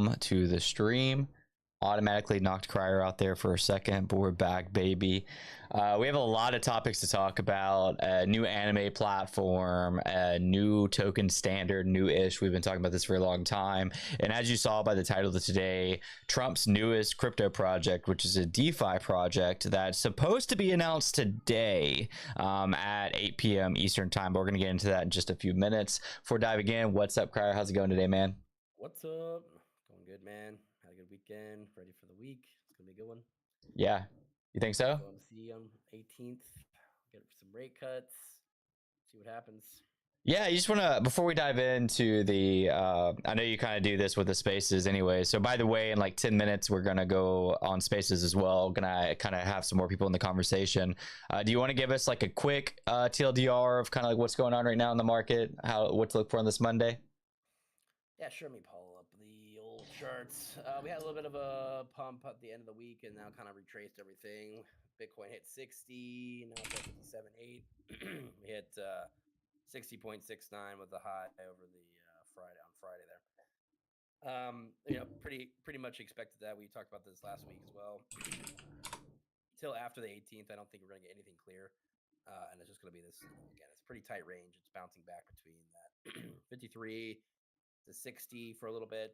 welcome to the stream. Automatically knocked Crier out there for a second, but we're back, baby. We have a lot of topics to talk about. A new anime platform, a new token standard, new-ish. We've been talking about this for a long time. And as you saw by the title of today, Trump's newest crypto project, which is a DeFi project that's supposed to be announced today at 8 p.m. Eastern time. But we're going to get into that in just a few minutes. Before diving in, what's up, Crier? How's it going today, man? What's up? Going good, man. Had a good weekend. Ready for the week. It's gonna be a good one. Yeah, you think so? FOMC on 18th. Get some rate cuts. See what happens. Yeah, you just want to, before we dive into the, I know you kind of do this with the spaces anyway. So by the way, in like 10 minutes, we're going to go on spaces as well. Going to kind of have some more people in the conversation. Do you want to give us like a quick TLDR of kind of like what's going on right now in the market? What to look for on this Monday? Yeah, sure. Let me pull up the old charts. We had a little bit of a pump at the end of the week and now kind of retraced everything. Bitcoin hit 60. Now it's at 57.8. We hit 60.69 with the high over the Friday there. Pretty much expected that. We talked about this last week as well. Till after the 18th, I don't think we're gonna get anything clear, and it's just gonna be this again. It's pretty tight range. It's bouncing back between that 53 to 60 for a little bit.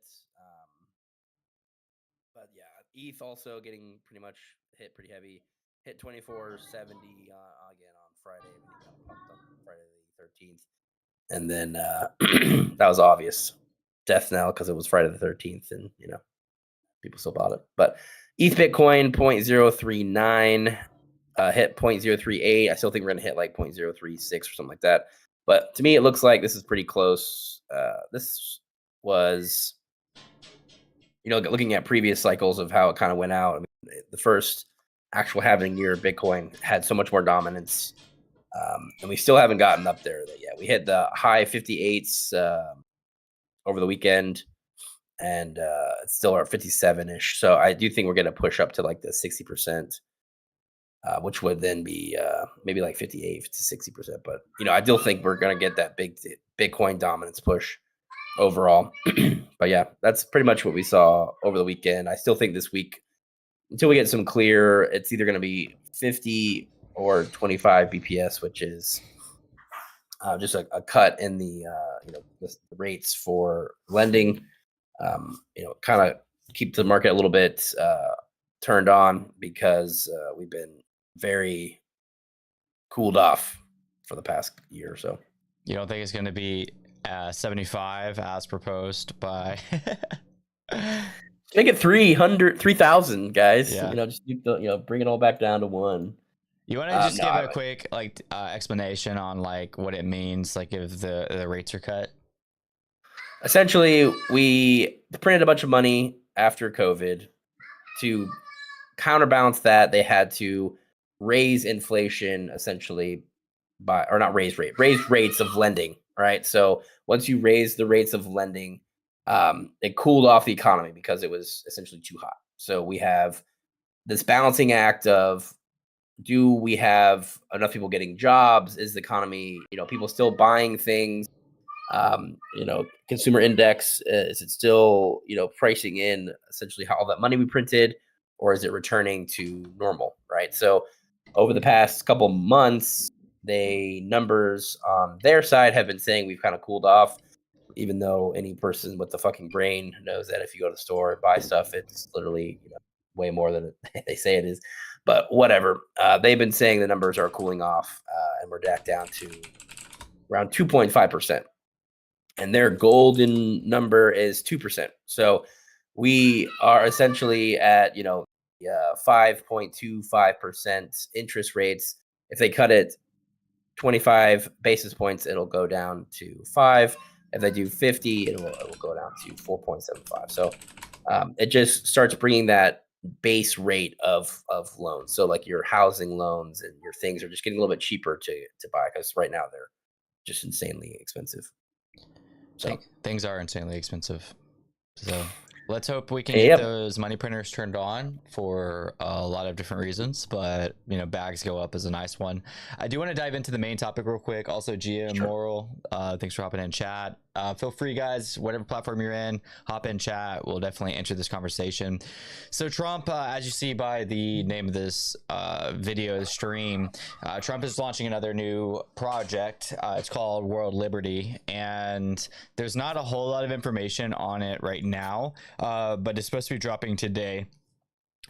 But yeah, ETH also getting pretty much hit pretty heavy. Hit 24.70 again on Friday. Everything got pumped up on Friday the 13th. And then that was obvious death knell because it was Friday the 13th and, people still bought it. But ETH Bitcoin 0.039 hit 0.038. I still think we're going to hit like 0.036 or something like that. But to me, it looks like this is pretty close. This was, looking at previous cycles of how it kind of went out. I mean, the first actual halving year, Bitcoin had so much more dominance. And we still haven't gotten up there yet. We hit the high 58s over the weekend, and it's still our 57-ish. So I do think we're going to push up to like the 60%, which would then be maybe like 58 to 60%. But, I still think we're going to get that big Bitcoin dominance push overall. But yeah, that's pretty much what we saw over the weekend. I still think this week, until we get some clear, it's either going to be 50 or 25 BPS, which is just a cut in the rates for lending. Kind of keep the market a little bit turned on because we've been very cooled off for the past year or so. You don't think it's going to be 75 as proposed by make it 3,000 guys. Yeah. Just bring it all back down to one. You want to just give a quick explanation on like what it means, like if the rates are cut? Essentially, we printed a bunch of money after COVID. To counterbalance that, they had to raise inflation essentially raise rates of lending, right? So once you raise the rates of lending, it cooled off the economy because it was essentially too hot. So we have this balancing act of, do we have enough people getting jobs? Is the economy, people still buying things? Consumer index, is it still, pricing in essentially how all that money we printed, or is it returning to normal, right? So over the past couple months, numbers on their side have been saying we've kind of cooled off, even though any person with the fucking brain knows that if you go to the store and buy stuff, it's literally way more than they say it is. But whatever, they've been saying the numbers are cooling off, and we're back down to around 2.5%. And their golden number is 2%. So we are essentially at 5.25% interest rates. If they cut it 25 basis points, it'll go down to 5. If they do 50, it will go down to 4.75. So it just starts bringing that base rate of loans. So like your housing loans and your things are just getting a little bit cheaper to buy, because right now they're just insanely expensive. So things are insanely expensive. So let's hope we can get those money printers turned on for a lot of different reasons, but bags go up is a nice one. I do want to dive into the main topic real quick. Also, GM Moral, thanks for hopping in chat. Feel free, guys, whatever platform you're in, hop in chat. We'll definitely enter this conversation. So Trump, as you see by the name of this video stream, Trump is launching another new project. It's called World Liberty, and there's not a whole lot of information on it right now, but it's supposed to be dropping today.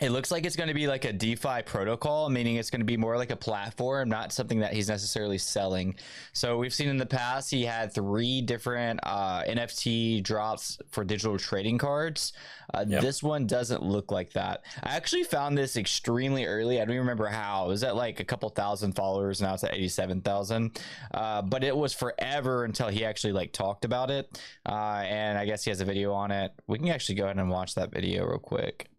It looks like it's going to be like a DeFi protocol, meaning it's going to be more like a platform, not something that he's necessarily selling. So we've seen in the past, he had 3 different NFT drops for digital trading cards. This one doesn't look like that. I actually found this extremely early. I don't even remember how. It was at like a couple thousand followers. Now it's at 87,000. But it was forever until he actually like talked about it. And I guess he has a video on it. We can actually go ahead and watch that video real quick.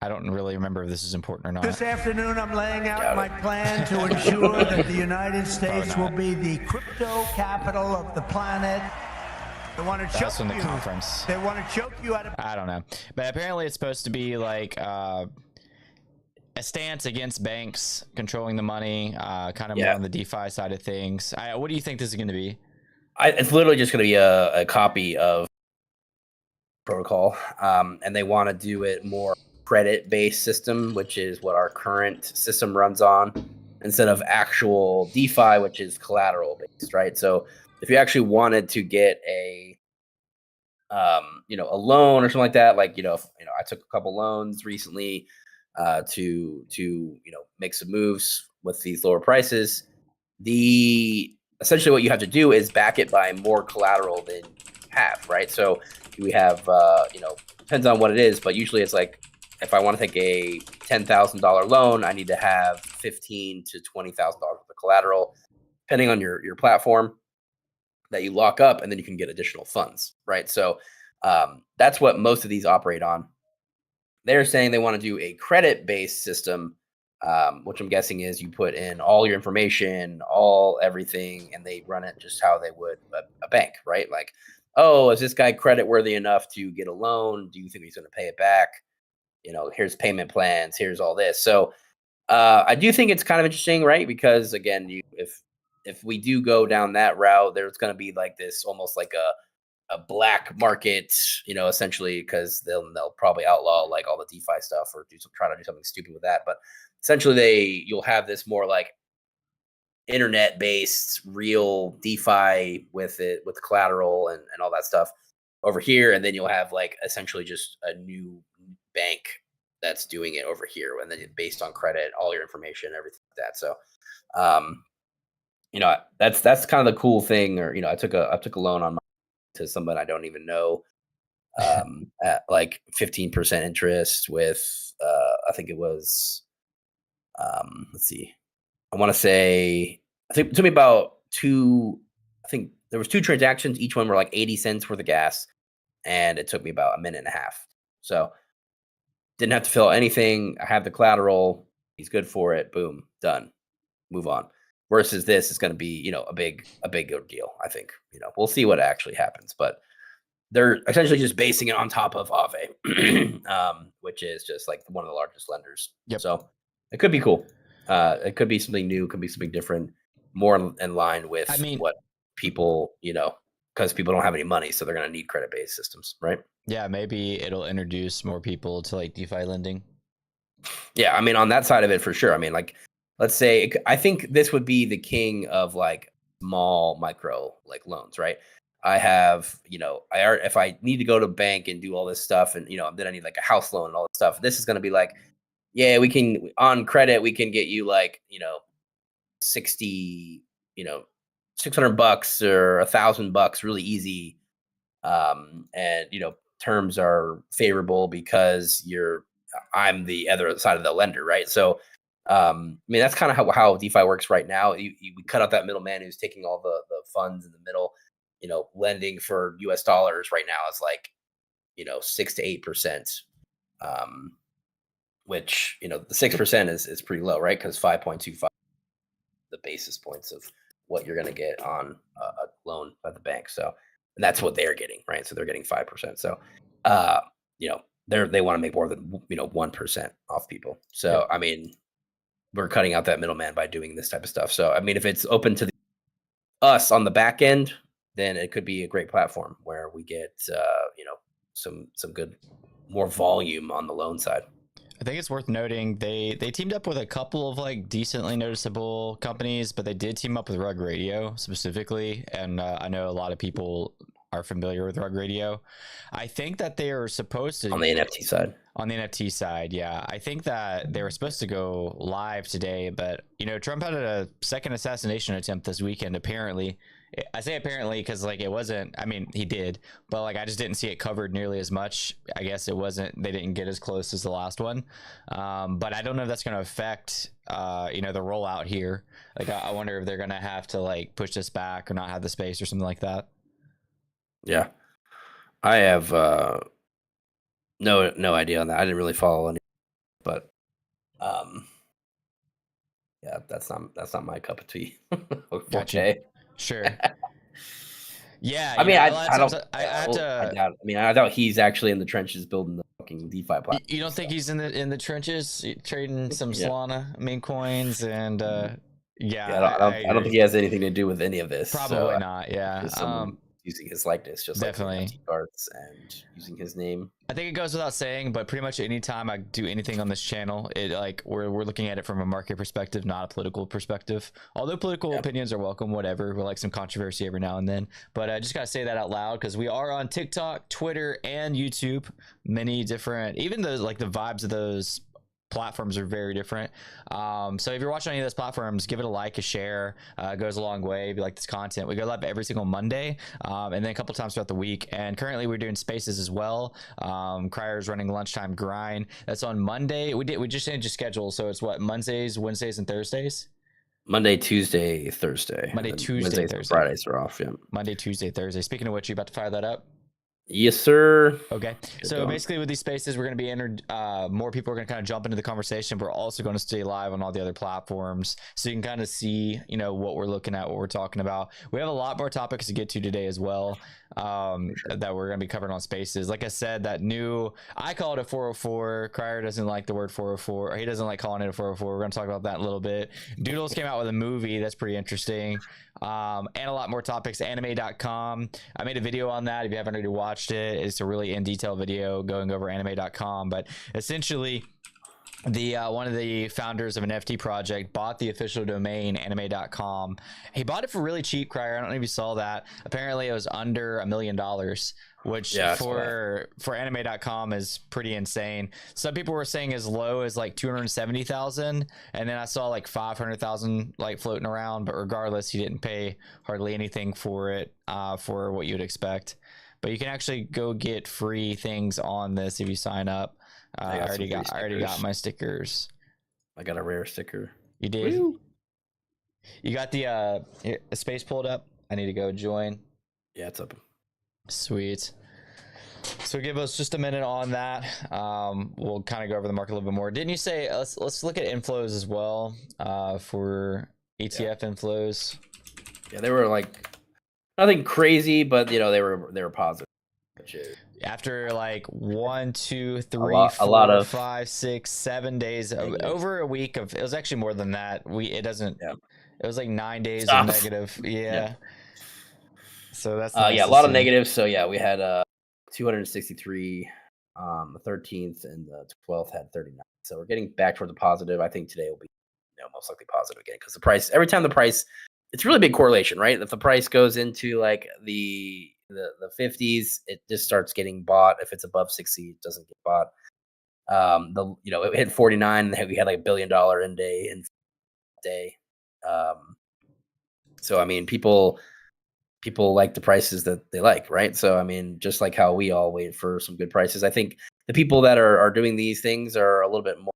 I don't really remember if this is important or not. This afternoon, I'm laying out my plan to ensure that the United States will be the crypto capital of the planet. They want to choke That's from the you. conference. They want to choke you out of. I don't know, but apparently it's supposed to be like a stance against banks controlling the money, kind of more on the DeFi side of things. What do you think this is going to be? It's literally just going to be a copy of protocol, and they want to do it more credit-based system, which is what our current system runs on, instead of actual DeFi, which is collateral-based, right? So if you actually wanted to get a loan or something like that, like I took a couple loans recently to make some moves with these lower prices. Essentially what you have to do is back it by more collateral than you have, right? So we have depends on what it is, but usually it's like, if I want to take a $10,000 loan, I need to have $15,000 to $20,000 worth of collateral, depending on your platform that you lock up, and then you can get additional funds, right? So that's what most of these operate on. They're saying they want to do a credit-based system, which I'm guessing is you put in all your information, everything, and they run it just how they would a bank, right? Like, oh, is this guy credit worthy enough to get a loan? Do you think he's going to pay it back? Here's payment plans, here's all this. So I do think it's kind of interesting, right? Because again, if we do go down that route, there's going to be like this, almost like a black market, essentially, because they'll probably outlaw like all the DeFi stuff or try to do something stupid with that. But essentially, you'll have this more like internet-based real DeFi with collateral and all that stuff over here, and then you'll have like essentially just a new bank that's doing it over here, and then based on credit, all your information, everything like that. So that's kind of the cool thing. Or I took a loan to someone I don't even know at like 15% interest with I think it was let's see, I want to say, I think it took me about I think there was 2 transactions, each one were like 80 cents worth of gas, and it took me about a minute and a half. So didn't have to fill out anything. I have the collateral. He's good for it. Boom, done. Move on. Versus this is going to be, a big deal. I think, we'll see what actually happens, but they're essentially just basing it on top of Aave, which is just like one of the largest lenders. Yep. So it could be cool. It could be something new. Could be something different, more in line with what people, because people don't have any money, so they're going to need credit-based systems, right? Yeah, maybe it'll introduce more people to like DeFi lending. Yeah, I mean, on that side of it, for sure. I mean, like, let's say, I think this would be the king of like small micro like loans, right? I have, if I need to go to a bank and do all this stuff, and then I need like a house loan and all this stuff. This is going to be like, yeah, we can on credit, we can get you like, 60, $600 or $1,000 really easy. And terms are favorable because I'm the other side of the lender, right? So I mean, that's kind of how DeFi works right now. We cut out that middleman who's taking all the funds in the middle. Lending for US dollars right now is like 6 to 8%, which the 6% is pretty low, right? Because 5.25 the basis points of what you're going to get on a loan by the bank. So, and that's what they're getting, right? So they're getting 5%. So, they want to make more than 1% off people. So, I mean, we're cutting out that middleman by doing this type of stuff. So, I mean, if it's open to us on the back end, then it could be a great platform where we get some good more volume on the loan side. I think it's worth noting they teamed up with a couple of like decently noticeable companies, but they did team up with Rug Radio specifically, and I know a lot of people are familiar with Rug Radio. I think that they are supposed to on the NFT side. On the NFT side, yeah. I think that they were supposed to go live today, but Trump had a second assassination attempt this weekend, apparently. I say apparently because like it wasn't, I mean, he did, but like I just didn't see it covered nearly as much. I guess they didn't get as close as the last one. But I don't know if that's going to affect the rollout here. Like I wonder if they're going to have to like push this back or not have the space or something like that. Yeah. I have no idea on that. I didn't really follow any, but yeah, that's not my cup of tea. Gotcha. Sure. Yeah, I mean, I doubt he's actually in the trenches building the fucking DeFi platform. You don't think he's in the trenches trading some Solana meme coins and I don't think he has anything to do with any of this. Probably not. Yeah. Using his likeness, just definitely like cards and using his name. I think it goes without saying, but pretty much anytime I do anything on this channel, it like we're looking at it from a market perspective, not a political perspective. Although political opinions are welcome, whatever. We like some controversy every now and then, but I just gotta say that out loud because we are on TikTok, Twitter, and YouTube. Many different, even those like the vibes of those platforms are very different. So if you're watching any of those platforms, give it a like, a share. It goes a long way if you like this content. We go live every single Monday and then a couple times throughout the week, and currently we're doing spaces as well. Crier's running lunchtime grind. That's on Monday. We just changed the schedule, so it's what, Mondays, Wednesdays, and Thursdays? Monday, Tuesday, Thursday. Monday, Tuesday, Thursday. Fridays are off. Yeah. Monday, Tuesday, Thursday. Speaking of which, you about to fire that up? Yes, sir. Okay. So basically with these spaces, we're going to be entered. More people are going to kind of jump into the conversation. We're also going to stay live on all the other platforms. So you can kind of see, what we're looking at, what we're talking about. We have a lot more topics to get to today as well that we're going to be covering on spaces. Like I said, I call it a 404. Crier doesn't like the word 404. Or he doesn't like calling it a 404. We're going to talk about that in a little bit. Doodles came out with a movie that's pretty interesting. And a lot more topics. Anime.com. I made a video on that. If you haven't already watched it, it's a really in-detail video going over anime.com. But essentially, one of the founders of an NFT project bought the official domain anime.com. He bought it for really cheap, Crier. I don't know if you saw that. Apparently, it was under $1 million, which for anime.com is pretty insane. Some people were saying as low as like 270,000, and then I saw like 500,000 like floating around. But regardless, he didn't pay hardly anything for it for what you'd expect. But you can actually go get free things on this if you sign up. I already got my stickers. I got a rare sticker. You did? Woo! You got the space pulled up? I need to go join. Yeah, it's up. Sweet. So give us just a minute on that. We'll kind of go over the market a little bit more. Didn't you say let's look at inflows as well for ETF inflows? Yeah, they were like nothing crazy, but they were positive. After like 1, 2, 3, 4, 5, 6, 7 days, over a week of, it was actually more than that. It was like 9 days of negative. Yeah. So that's a lot of negatives. So yeah, we had 263 the 13th, and the 12th had 39. So we're getting back toward the positive. I think today will be most likely positive again, because the price, every time the price, it's really big correlation, right? If the price goes into like the 50s, it just starts getting bought. If it's above 60, it doesn't get bought. It hit 49, and we had like $1 billion in day. So I mean, people like the prices that they like, right? So I mean, just like how we all wait for some good prices, I think the people that are doing these things are a little bit more,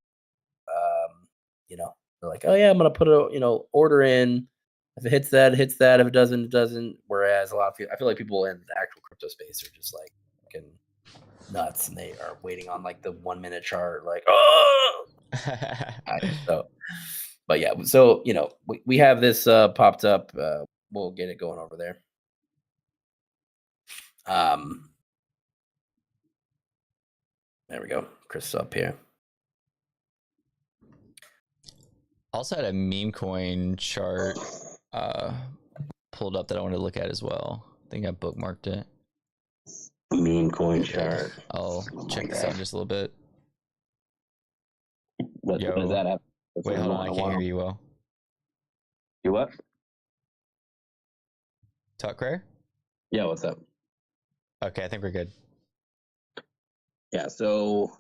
they're like, oh yeah, I'm gonna put a order in. If it hits that, it hits that. If it doesn't, it doesn't. Whereas a lot of people, I feel like people in the actual crypto space are just like fucking nuts, and they are waiting on like the 1 minute chart, like, oh. But yeah, so we have this popped up. We'll get it going over there. There we go. Chris up here. Also had a meme coin chart pulled up that I wanted to look at as well. think I bookmarked it. Mean coin chart. I'll check this out in just a little bit. What does that have? Wait, hold on. I can't hear you well. You what? Talk, Craig? Yeah, what's up? Okay, I think we're good. Yeah, so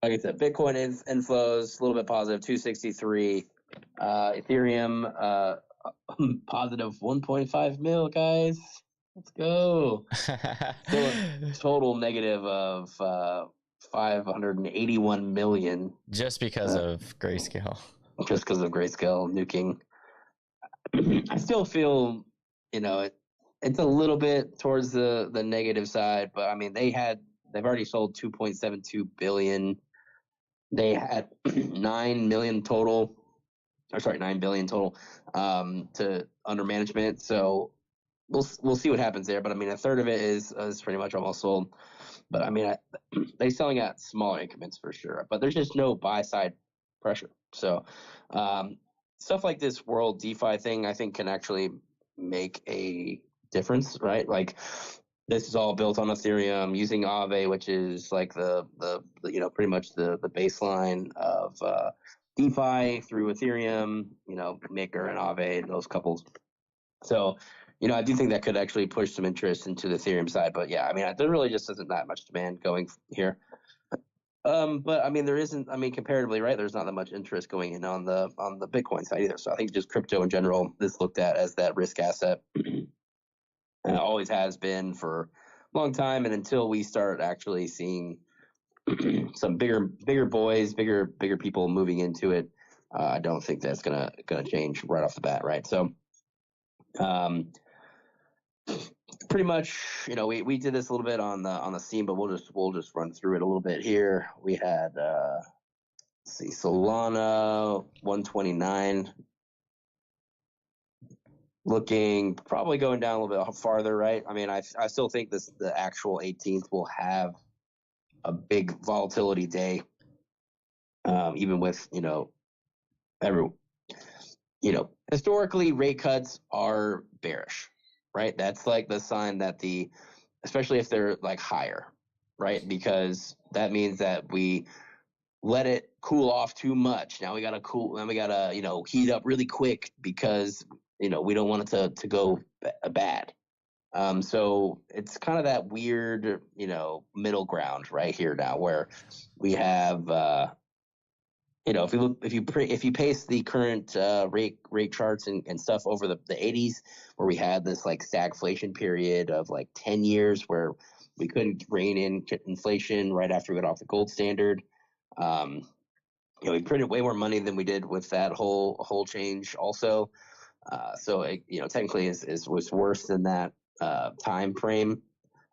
like I said, Bitcoin inflows a little bit positive, 263. Ethereum positive 1.5 mil, guys. Let's go. Still a total negative of 581 million. Just because of Grayscale. Just because of Grayscale nuking. I still feel, it's a little bit towards the negative side, but I mean, they've already sold 2.72 billion. They had 9 billion total to under management. So we'll see what happens there. But I mean, a third of it is pretty much almost sold. But I mean, they're selling at smaller increments for sure. But there's just no buy side pressure. So stuff like this world DeFi thing, I think, can actually make a difference, right? Like, this is all built on Ethereum using Aave, which is like the pretty much the baseline of DeFi through Ethereum, Maker and Aave, those couples. So, I do think that could actually push some interest into the Ethereum side. But yeah, I mean, there really just isn't that much demand going here. But I mean, comparatively, right, there's not that much interest going in on the Bitcoin side either. So I think just crypto in general is looked at as that risk asset. And it always has been for a long time. And until we start actually seeing some bigger boys, bigger people moving into it, I don't think that's gonna change right off the bat, right? So, pretty much, we did this a little bit on the scene, but we'll just run through it a little bit here. We had Solana 129. Looking probably going down a little bit farther, right? I mean, I still think the actual 18th will have a big volatility day, even with historically rate cuts are bearish, right? That's like the sign that especially if they're like higher, right? Because that means that we let it cool off too much. Now we gotta heat up really quick because we don't want it to go bad. So it's kind of that weird middle ground right here now, where we have if you paste the current rate charts and stuff over the 80s, where we had this like stagflation period of like 10 years where we couldn't rein in inflation right after we got off the gold standard. We printed way more money than we did with that whole change also. So it, technically was worse than that time frame.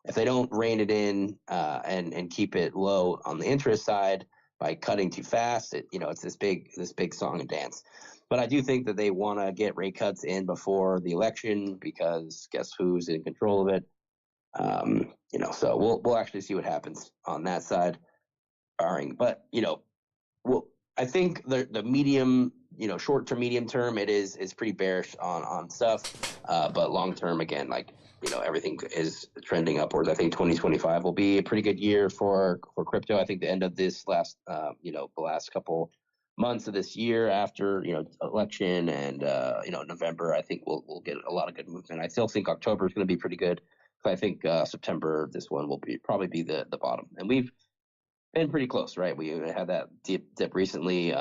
If they don't rein it in and keep it low on the interest side by cutting too fast, it's this big song and dance. But I do think that they want to get rate cuts in before the election, because guess who's in control of it? So we'll actually see what happens on that side. But I think the medium, short to medium term, it is pretty bearish on stuff. But long term, again, like, everything is trending upwards. I think 2025 will be a pretty good year for crypto. I think the end of this the last couple months of this year after, election and, November, I think we'll get a lot of good movement. I still think October is going to be pretty good. But I think September, this one will probably be the bottom. And we've been pretty close, right? We had that dip recently,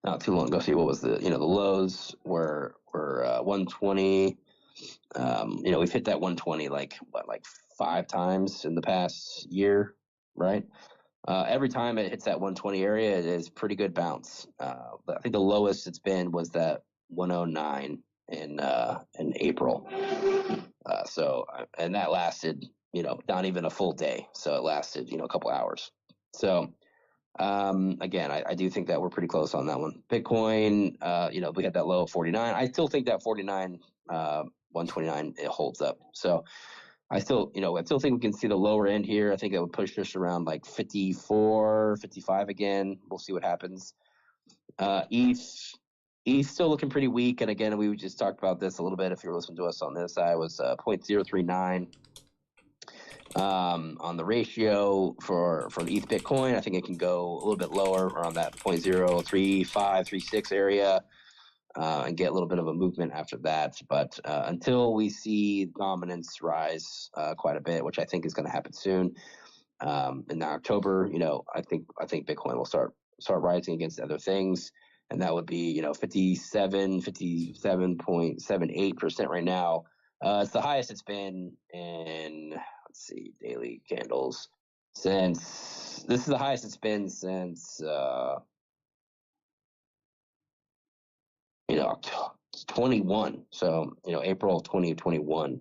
not too long ago. See, what was the lows were 120. We've hit that 120 like 5 times in the past year, right? Every time it hits that 120 area, it is pretty good bounce. I think the lowest it's been was that 109 in April. And that lasted, not even a full day. So it lasted, a couple hours. So, again, I do think that we're pretty close on that one. Bitcoin, we had that low of 49. I still think that 49, 129, it holds up. So I still think we can see the lower end here. I think it would push us around like 54, 55 again. We'll see what happens. ETH, He's still looking pretty weak, and again, we just talked about this a little bit. If you're listening to us on this side, was 0.039 on the ratio for the ETH Bitcoin. I think it can go a little bit lower, around that 0.035, 36 area, and get a little bit of a movement after that. But until we see dominance rise quite a bit, which I think is going to happen soon in October, I think Bitcoin will start rising against other things. And that would be, 57.78% right now. It's the highest it's been in, let's see, daily candles. This is the highest it's been since, 21. So, April of 2021.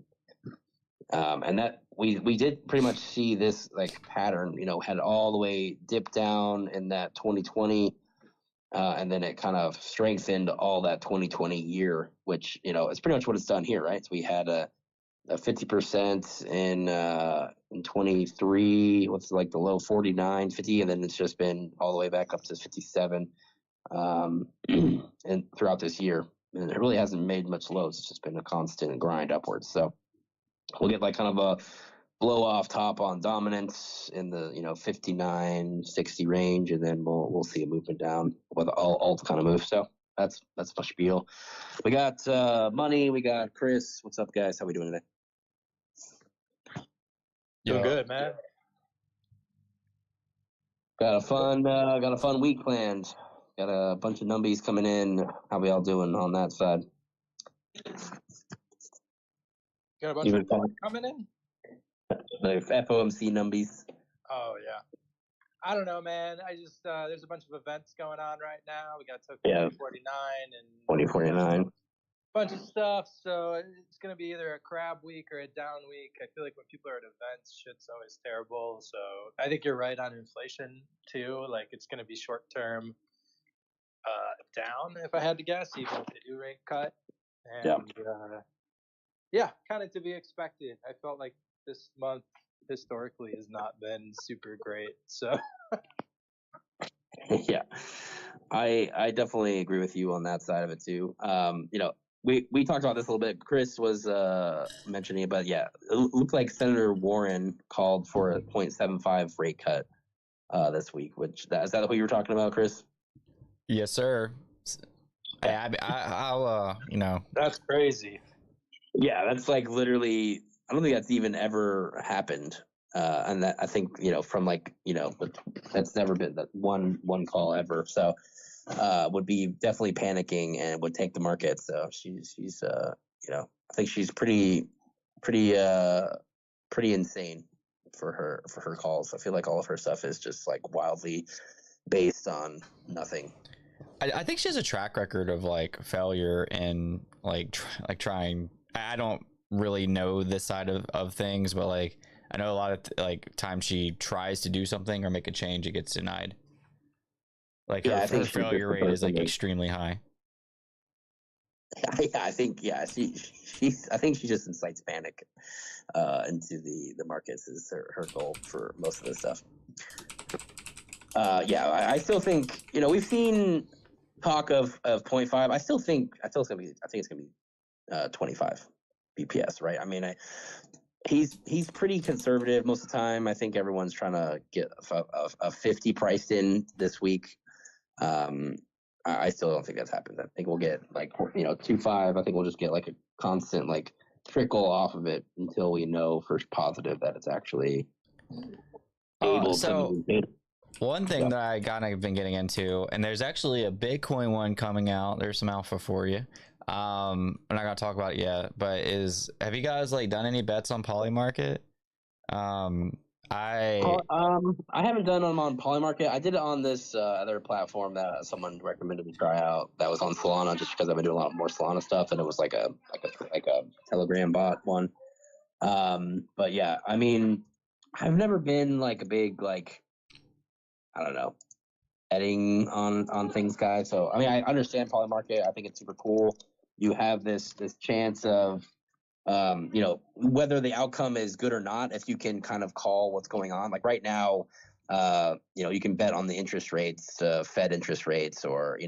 And that we did pretty much see this like pattern, had all the way dipped down in that 2020. And then it kind of strengthened all that 2020 year, which, is pretty much what it's done here, right? So we had a 50% in 23, what's like the low 49, 50, and then it's just been all the way back up to 57 and throughout this year. And it really hasn't made much lows. It's just been a constant grind upwards. So we'll get like kind of a blow off top on dominance in the 59, 60 range, and then we'll see a movement down with all kind of move. So that's my spiel. We got money. We got Chris. What's up, guys? How we doing today? Doing good, man. Got a fun week planned. Got a bunch of numbies coming in. How we all doing on that side? Got a bunch of coming in. The FOMC numbies. Oh yeah. I don't know, man. I just there's a bunch of events going on right now. We got Token 2049 and 2049. Bunch of stuff. So it's gonna be either a crab week or a down week. I feel like when people are at events, shit's always terrible. So I think you're right on inflation too. Like it's gonna be short term down if I had to guess, even if they do rate cut. And yeah, kind of to be expected. I felt like this month historically has not been super great. So yeah, I definitely agree with you on that side of it too. We talked about this a little bit. Chris was mentioning it, but yeah, it looked like Senator Warren called for a 0.75 rate cut this week. Is that what you were talking about, Chris? Yes, sir. I'll that's crazy. Yeah, that's like literally. I don't think that's even ever happened, and that I think from that's never been that one call ever. So would be definitely panicking and would take the market. So she's I think she's pretty insane for her calls. I feel like all of her stuff is just like wildly based on nothing. I think she has a track record of like failure and trying. I don't really know this side of things, but like I know a lot of times she tries to do something or make a change, it gets denied. Like her failure rate is like extremely high. Yeah, I think I think she just incites panic into the markets is her goal for most of this stuff. I still think we've seen talk of 0.5. I think it's gonna be 25 BPS, right? I mean, he's pretty conservative most of the time. I think everyone's trying to get a 50 priced in this week. I still don't think that's happened. I think we'll get 2.5. I think we'll just get like a constant trickle off of it until we know for positive that it's actually able to. One thing that I have been getting into, and there's actually a Bitcoin one coming out. There's some alpha for you. I'm not gonna talk about it yet, but have you guys done any bets on Polymarket? I haven't done them on Polymarket. I did it on this other platform that someone recommended me try out. That was on Solana, just because I've been doing a lot more Solana stuff, and it was like a Telegram bot one. But yeah, I mean, I've never been a big I don't know, betting on things, guys. So I mean, I understand Polymarket. I think it's super cool. You have this chance of whether the outcome is good or not, if you can kind of call what's going on. Like right now, You can bet on the interest rates, Fed interest rates, or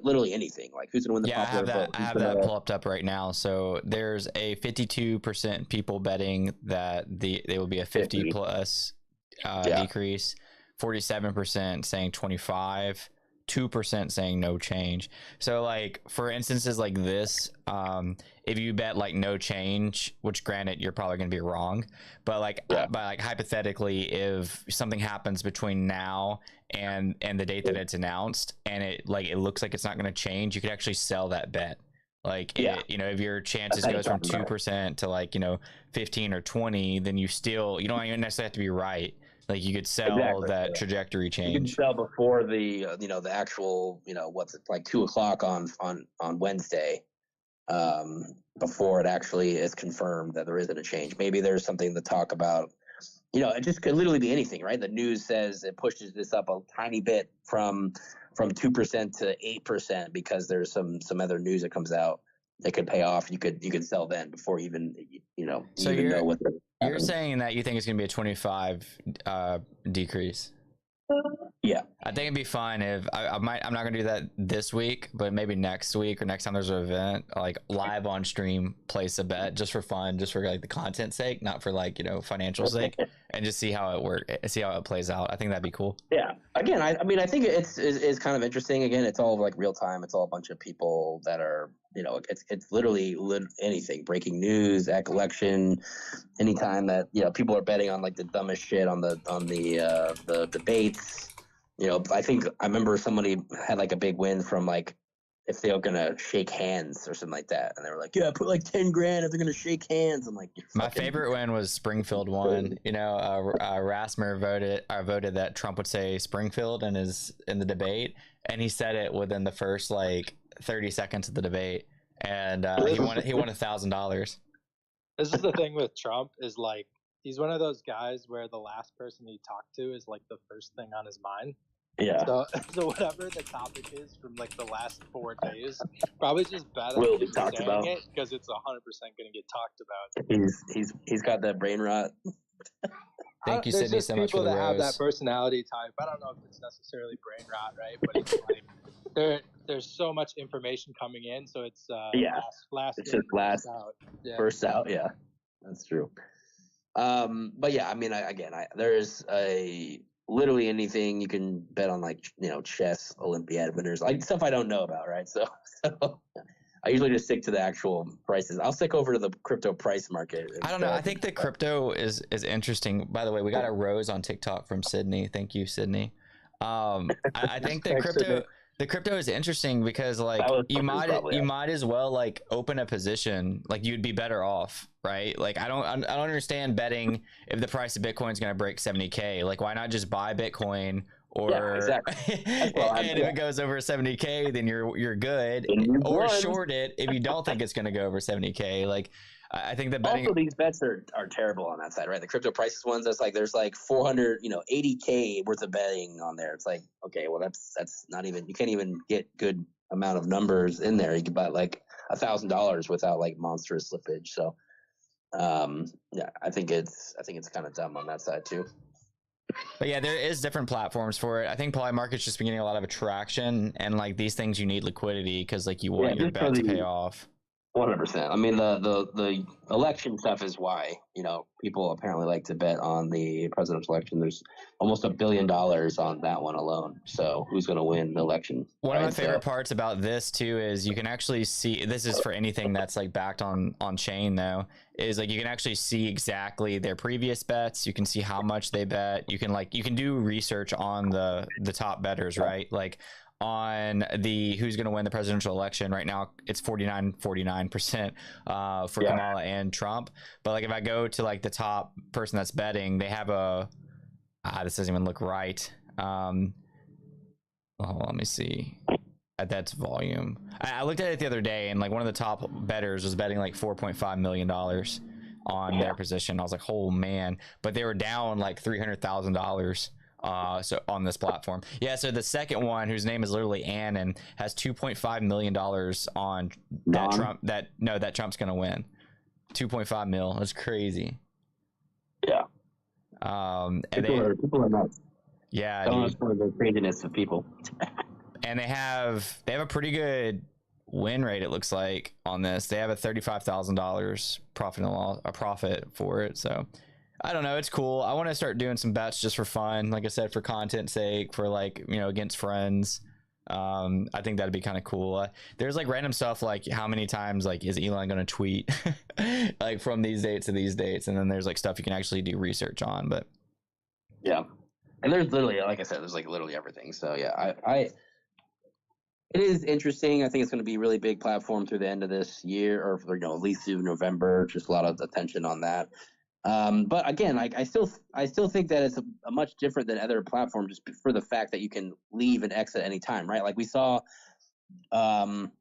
literally anything. Like who's going to win the Yeah, popular vote? I have that pulled up right now. So there's a 52% people betting that they will be a 50 plus decrease, 47% saying 25, 2% saying no change. So like for instances like this, if you bet like no change, which granted you're probably going to be wrong, but like hypothetically, if something happens between now and the date that it's announced, and it looks like it's not going to change, you could actually sell that bet. Like if your chances goes from 2% to 15 or 20, then you don't even necessarily have to be right. Like you could sell that trajectory change. You can sell before the the actual what's it like 2:00 on Wednesday, before it actually is confirmed that there isn't a change. Maybe there's something to talk about. It just could literally be anything, right? The news says it pushes this up a tiny bit from 2% to 8% because there's some other news that comes out that could pay off. You could sell then before even know what. You're saying that you think it's going to be a 25 decrease? Yeah, I think it'd be fine if I'm not going to do that this week, but maybe next week or next time there's an event, like live on stream, place a bet just for fun, just for like the content sake, not for financial sake, and just see how it plays out. I think that'd be cool. Yeah. Again, I think it's kind of interesting. Again, it's all like real time. It's all a bunch of people that are it's literally anything, breaking news, election, anytime that people are betting on like the dumbest shit on the debates. I remember somebody had like a big win from like if they were gonna shake hands or something like that, and they were like, "Yeah, put like 10 grand if they're gonna shake hands." I'm like, my favorite win was Springfield won. Rasmer voted that Trump would say Springfield in the debate, and he said it within the first 30 seconds of the debate, and he won $1,000. This is the thing with Trump is like he's one of those guys where the last person he talked to is like the first thing on his mind. Yeah. So whatever the topic is from like the last 4 days, probably just better will be talked about it because it's 100% going to get talked about. He's got that brain rot. Thank you, Sydney, so much for the people that have rose. that personality type. I don't know if it's necessarily brain rot, right? But it's like there's so much information coming in, so it's it's just last out. Yeah. First out. Yeah, that's true. But yeah, I mean, there's literally anything you can bet on, like chess Olympiad winners, like stuff I don't know about, right? So I usually just stick to the actual prices. I'll stick over to the crypto price market. I don't know. I think the crypto is interesting. By the way, we got a rose on TikTok from Sydney. Thank you, Sydney. I think the crypto is interesting because you might as well open a position. Like you'd be better off, right? Like I don't understand betting if the price of Bitcoin is going to break 70K. Like why not just buy Bitcoin? Or exactly. And if it goes over 70K, then you're good. Or short it if you don't think it's going to go over 70K. Like I think that betting. Also, these bets are terrible on that side, right? The crypto prices ones, that's like there's like 480K worth of betting on there. It's like, okay, well that's not even, you can't even get good amount of numbers in there. You can buy like $1,000 without like monstrous slippage. So I think it's kind of dumb on that side too. But yeah, there is different platforms for it. I think Polymarket's just been getting a lot of attraction, and these things you need liquidity because you want your bet to pay off. 100%. I mean, the election stuff is why people apparently like to bet on the presidential election. There's almost $1 billion on that one alone. So who's going to win the election? One of my favorite parts about this too is you can actually see, this is for anything that's backed on chain though, is you can actually see exactly their previous bets. You can see how much they bet. You can do research on the top bettors, right? On the who's going to win the presidential election right now, it's 49% for Kamala and Trump. But if I go to the top person that's betting, they have this doesn't even look right. Hold on, let me see. That's volume. I looked at it the other day, and one of the top bettors was betting $4.5 million on their position. I was like, oh man, but they were down $300,000. So on this platform. Yeah, so the second one, whose name is literally Annan, has $2.5 million on that Trump's gonna win. 2.5 mil. That's crazy. Yeah. And people are nuts. Yeah, Telling dude. us for the craziness of people. And they have a pretty good win rate, it looks like, on this. They have a $35,000 profit for it. So I don't know, it's cool. I want to start doing some bets just for fun, like I said, for content's sake, for like, you know, against friends. I think that'd be kind of cool. There's like random stuff like how many times like is Elon going to tweet like from these dates to these dates, and then there's like stuff you can actually do research on. But yeah, and there's literally, like I said, there's like literally everything. So yeah, it is interesting. I think it's going to be a really big platform through the end of this year, or you know, at least through November. Just a lot of attention on that. But again, I still think that it's a much different than other platforms, just for the fact that you can leave and exit any time, right? Like we saw, you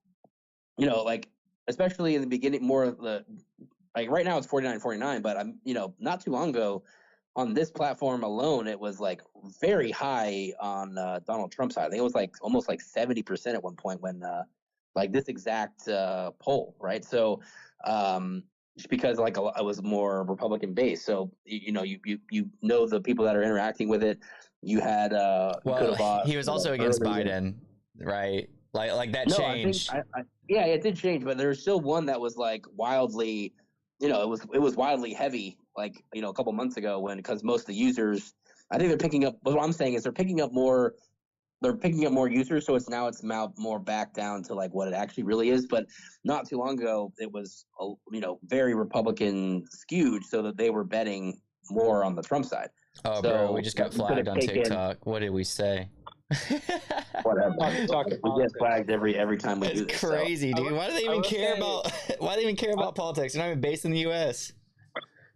know, like especially in the beginning, more of the like right now it's 49.49, but you know, not too long ago on this platform alone, it was like very high on Donald Trump's side. I think it was like almost like 70% at one point when like this exact poll, right? So just because like it was more Republican based, so you know you know the people that are interacting with it. You had well, he was also against earlier. Biden, right? Like that No, changed. I think yeah, it did change, but there's still one that was like wildly, you know, it was wildly heavy, like, you know, a couple months ago because most of the users, I think they're picking up. What I'm saying is they're picking up more users, so it's now more back down to like what it actually really is. But not too long ago, it was you know, very Republican skewed, so that they were betting more on the Trump side. Oh, So bro, we just got flagged on TikTok. What did we say? Whatever. Talking We get flagged every time we do It's this. crazy, dude. Why do they even care about? Why do they even care about politics? They're not even based in the U.S.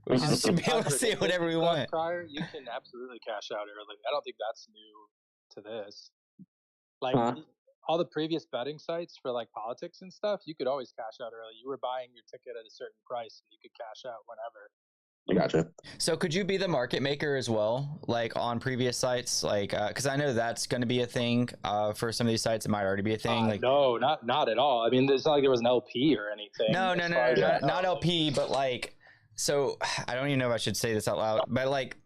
We should be able to say whatever we want. Prior, you can absolutely cash out early. I don't think that's new to this. Like all the previous betting sites for like politics and stuff, you could always cash out early. You were buying your ticket at a certain price, and you could cash out whenever. I gotcha. So could you be the market maker as well, like on previous sites, like because I know that's going to be a thing for some of these sites. It might already be a thing. Like no, not at all. I mean, it's not like there was an LP or anything. No, not LP, but like, so I don't even know if I should say this out loud, but like,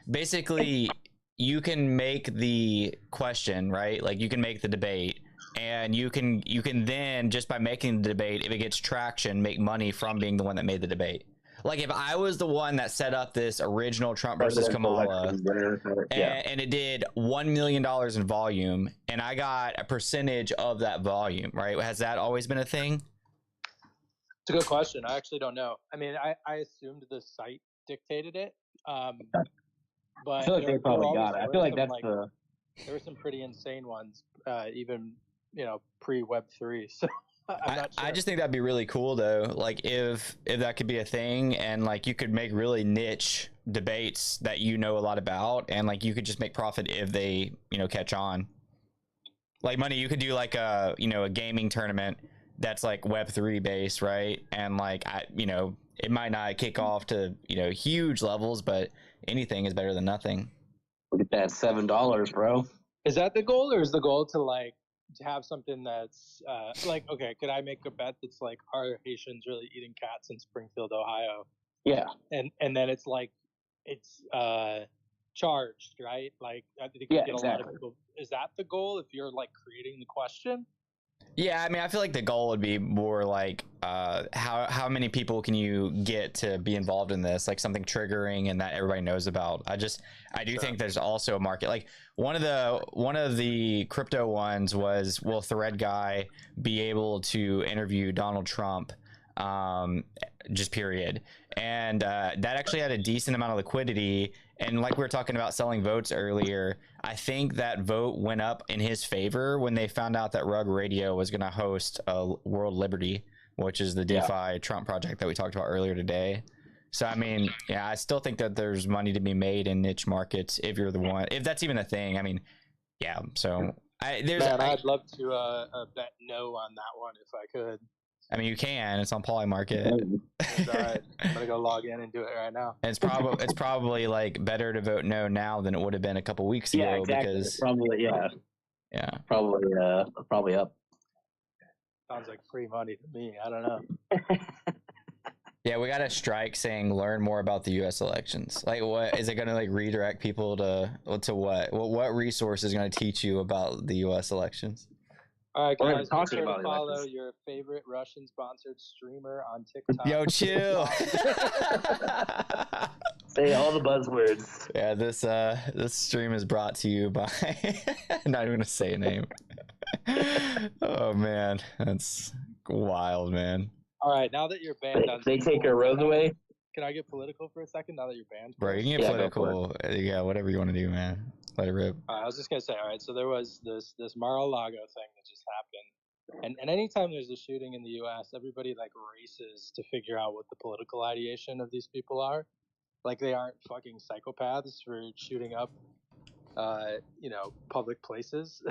basically, you can make the question, right? Like, you can make the debate, and you can then, just by making the debate, if it gets traction, make money from being the one that made the debate. Like, if I was the one that set up this original Trump versus Kamala, and it did $1 million in volume, and I got a percentage of that volume, right? Has that always been a thing? It's a good question. I actually don't know. I mean, I assumed the site dictated it, but I feel like they probably got it. I feel like that's the. There were some pretty insane ones, even, you know, pre Web3. So I'm not sure. I just think that'd be really cool though. Like if that could be a thing, and like you could make really niche debates that you know a lot about, and like you could just make profit if they, you know, catch on. Like money, you could do like a, you know, a gaming tournament that's like Web3 based, right? And like you know, it might not kick off to, you know, huge levels, but anything is better than nothing. Look at that $7, bro. Is that the goal, or is the goal to like to have something that's like, okay, could I make a bet that's like, are Haitians really eating cats in Springfield, Ohio? Yeah. And then it's like it's charged, right? Like I think you get a lot of people. Is that the goal if you're like creating the question? Yeah, I mean, I feel like the goal would be more like how many people can you get to be involved in this, like something triggering and that everybody knows about. I do think there's also a market. Like one of the crypto ones was, will Thread Guy be able to interview Donald Trump, just period, and that actually had a decent amount of liquidity. And like we were talking about selling votes earlier, I think that vote went up in his favor when they found out that Rug Radio was going to host World Liberty, which is the DeFi Trump project that we talked about earlier today. So, I mean, yeah, I still think that there's money to be made in niche markets if you're the one, if that's even a thing. I mean, yeah. So I'd love to bet no on that one if I could. I mean, you can. It's on Polymarket. All right. I'm gonna go log in and do it right now. And it's probably like better to vote no now than it would have been a couple weeks ago. Yeah, exactly. Because probably probably up. Sounds like free money to me. I don't know. Yeah, we got a strike saying learn more about the U.S. elections. Like, what is it going to like redirect people to what? What resource is going to teach you about the U.S. elections? All right, We're guys, make talking sure to about follow elections. your favorite Russian-sponsored streamer on TikTok. Yo, chill. Say all the buzzwords. Yeah, this stream is brought to you by I'm not even gonna say a name. Oh man, that's wild, man. All right, now that you're banned on They take Twitter, our roads away. can I get political for a second? Now that you're banned, Bro, you Chris? can get Yeah, go for political. Yeah, whatever you want to do, man. Let it rip. I was just gonna say, all right. So there was this Mar-a-Lago thing that just happened, and anytime there's a shooting in the U.S., everybody like races to figure out what the political ideation of these people are. Like they aren't fucking psychopaths for shooting up, public places.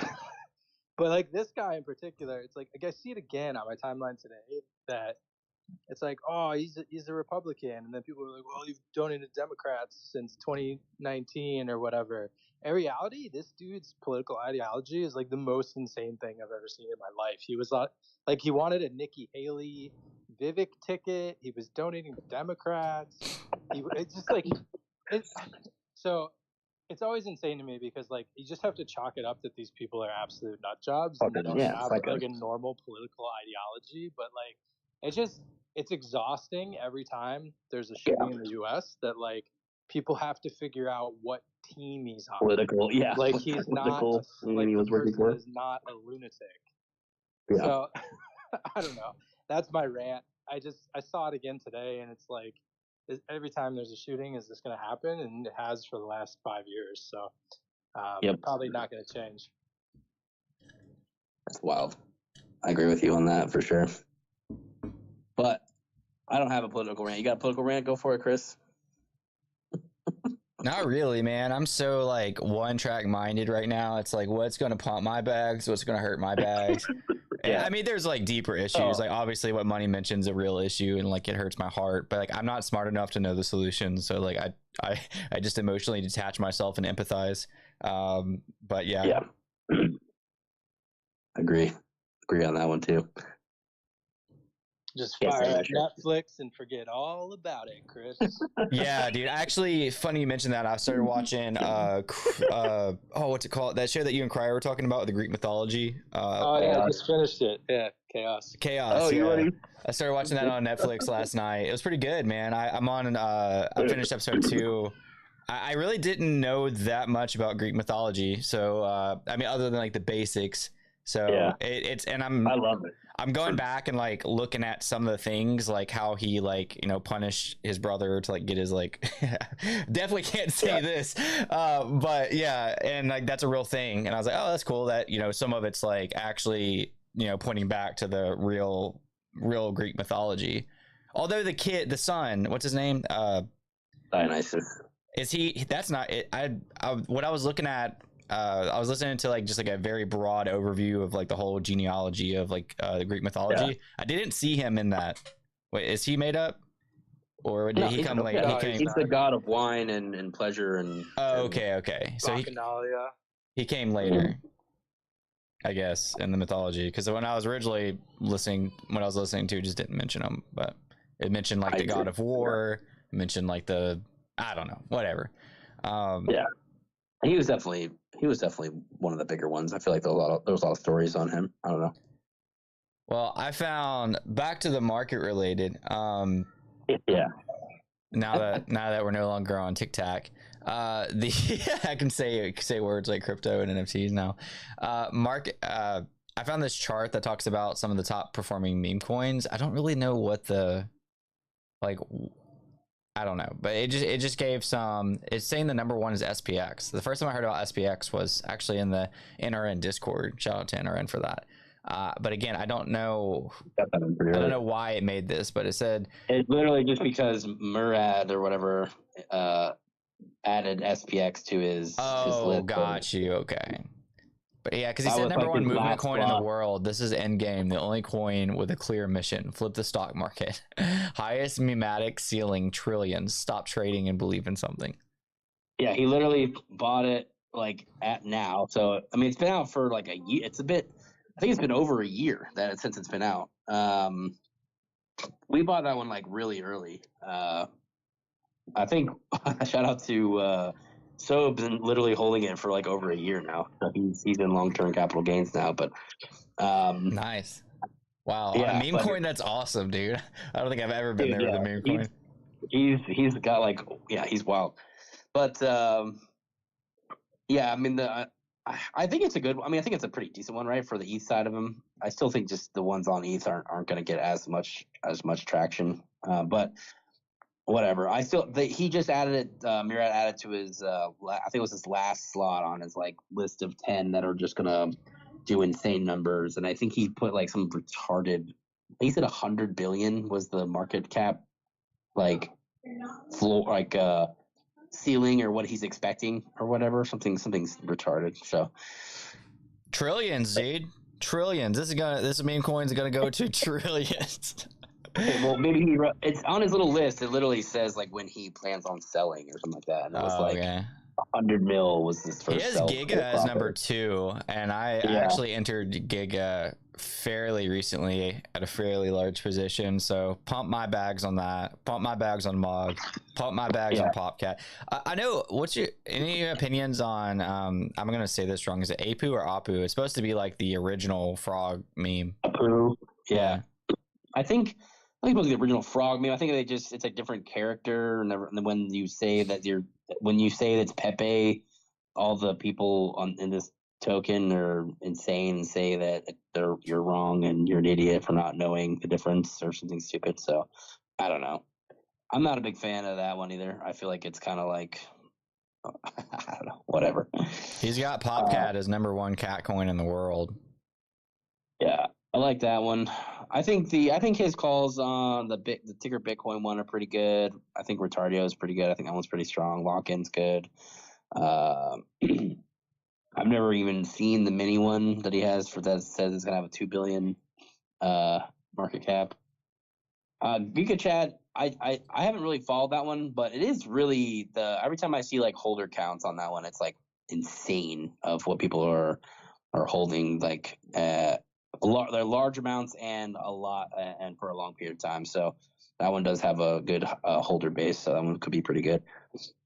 But like this guy in particular, it's like I see it again on my timeline today that it's like, oh, he's a Republican, and then people are like, well, you've donated Democrats since 2019 or whatever. In reality, this dude's political ideology is like the most insane thing I've ever seen in my life. He was like he wanted a Nikki Haley Vivek ticket. He was donating to Democrats. It's just like so. It's always insane to me because like you just have to chalk it up that these people are absolute nut jobs and they don't have like a normal political ideology. But like it's exhausting every time there's a shooting in the U.S. that like people have to figure out what team he's on. Political, yeah. Like he's not like he was the working person for. is not a lunatic. Yeah. So I don't know. That's my rant. I saw it again today, and it's like every time there's a shooting, is this going to happen? And it has for the last 5 years. So probably not going to change. That's wild. I agree with you on that for sure. But I don't have a political rant. You got a political rant? Go for it, Chris. Not really, man. I'm so like one track minded right now. It's like what's going to pump my bags, what's going to hurt my bags. Yeah. I mean, there's like deeper issues. Like obviously what Money mentions a real issue and like it hurts my heart, but like I'm not smart enough to know the solution. So like I just emotionally detach myself and empathize. But yeah. Agree on that one too. Just fire up Netflix and forget all about it, Chris. Yeah, dude. Actually, funny you mentioned that. I started watching what's it called? That show that you and Cryer were talking about, the Greek mythology. I just finished it. Yeah, Chaos. Oh, you ready? I started watching that on Netflix last night. It was pretty good, man. I finished episode 2. I really didn't know that much about Greek mythology, so I mean, other than like the basics. So I love it. I'm going back and like looking at some of the things, like how he like, punished his brother to like get his like definitely can't say this. But yeah, and like that's a real thing. And I was like, oh, that's cool that, some of it's like actually, pointing back to the real Greek mythology. Although the son, what's his name? Dionysus. Is he? That's not it. What I was looking at. I was listening to like just like a very broad overview of like the whole genealogy of like the Greek mythology. Yeah. I didn't see him in that. Wait, is he made up, or did he come later? He's the god of wine and pleasure and. Oh, okay. So he came later, I guess, in the mythology. Because when I was originally listening to, it just didn't mention him, but it mentioned like the god of war. It mentioned like I don't know, whatever. Yeah. He was definitely one of the bigger ones. I feel like there was a lot of stories on him. I don't know. Well, I found back to the market related. Yeah. Now that we're no longer on TikTok, I can say words like crypto and NFTs now. I found this chart that talks about some of the top performing meme coins. I don't really know what I don't know, but it just gave some. It's saying the number one is SPX. The first time I heard about SPX was actually in the NRN Discord. Shout out to NRN for that. But again, I don't know why it made this, but it said it's literally just because Murad or whatever added SPX to his. Oh, his list. Got you. Okay. But yeah, because he said number one movement coin in the world. This is Endgame, the only coin with a clear mission. Flip the stock market. Highest memetic ceiling, trillions. Stop trading and believe in something. Yeah, he literally bought it like at now. So, I mean, it's been out for like a year. I think it's been over a year since it's been out. we bought that one like really early. I think shout out to Sobe's been literally holding it for like over a year now. So he's in long-term capital gains now, but Nice. Wow, on a yeah, meme coin, that's awesome, dude. I don't think I've ever been dude, there with a meme coin. He's got like he's wild, but yeah, I mean I think it's a good. I mean, I think it's a pretty decent one, right, for the ETH side of him. I still think just the ones on ETH aren't going to get as much traction, but whatever. He just added it. Murat added to his I think it was his last slot on his like list of 10 that are just gonna do insane numbers, and I think he put like some retarded. He said 100 billion was the market cap, like floor, like ceiling, or what he's expecting, or whatever. Something's retarded. So Trillions, dude. Trillions. This meme coin's gonna go to trillions. okay, well, maybe it's on his little list. It literally says like when he plans on selling or something like that, and it was like okay. 100 mil was his first. He has sell Giga as number 2, and I actually entered Giga fairly recently at a fairly large position. So pump my bags on that. Pump my bags on Mog. Pump my bags on Popcat. I know. Any opinions on? I'm gonna say this wrong. Is it Apu or Apu? It's supposed to be like the original frog meme. Apu. Yeah. I think it was the original frog meme. I think it's a different character. And when you say that it's Pepe, all the people in this token are insane and say that you're wrong and you're an idiot for not knowing the difference or something stupid. So I don't know. I'm not a big fan of that one either. I feel like it's kind of like I don't know, whatever. He's got Popcat as number 1 cat coin in the world. Yeah, I like that one. I think his calls on the ticker Bitcoin one are pretty good. I think Retardio is pretty good. I think that one's pretty strong. Lock-in's good. I've never even seen the mini one that he has for that says it's gonna have a 2 billion market cap. Giga Chat, I haven't really followed that one, but it is really every time I see like holder counts on that one, it's like insane of what people are holding, like they're large amounts and a lot and for a long period of time. So that one does have a good holder base, so that one could be pretty good.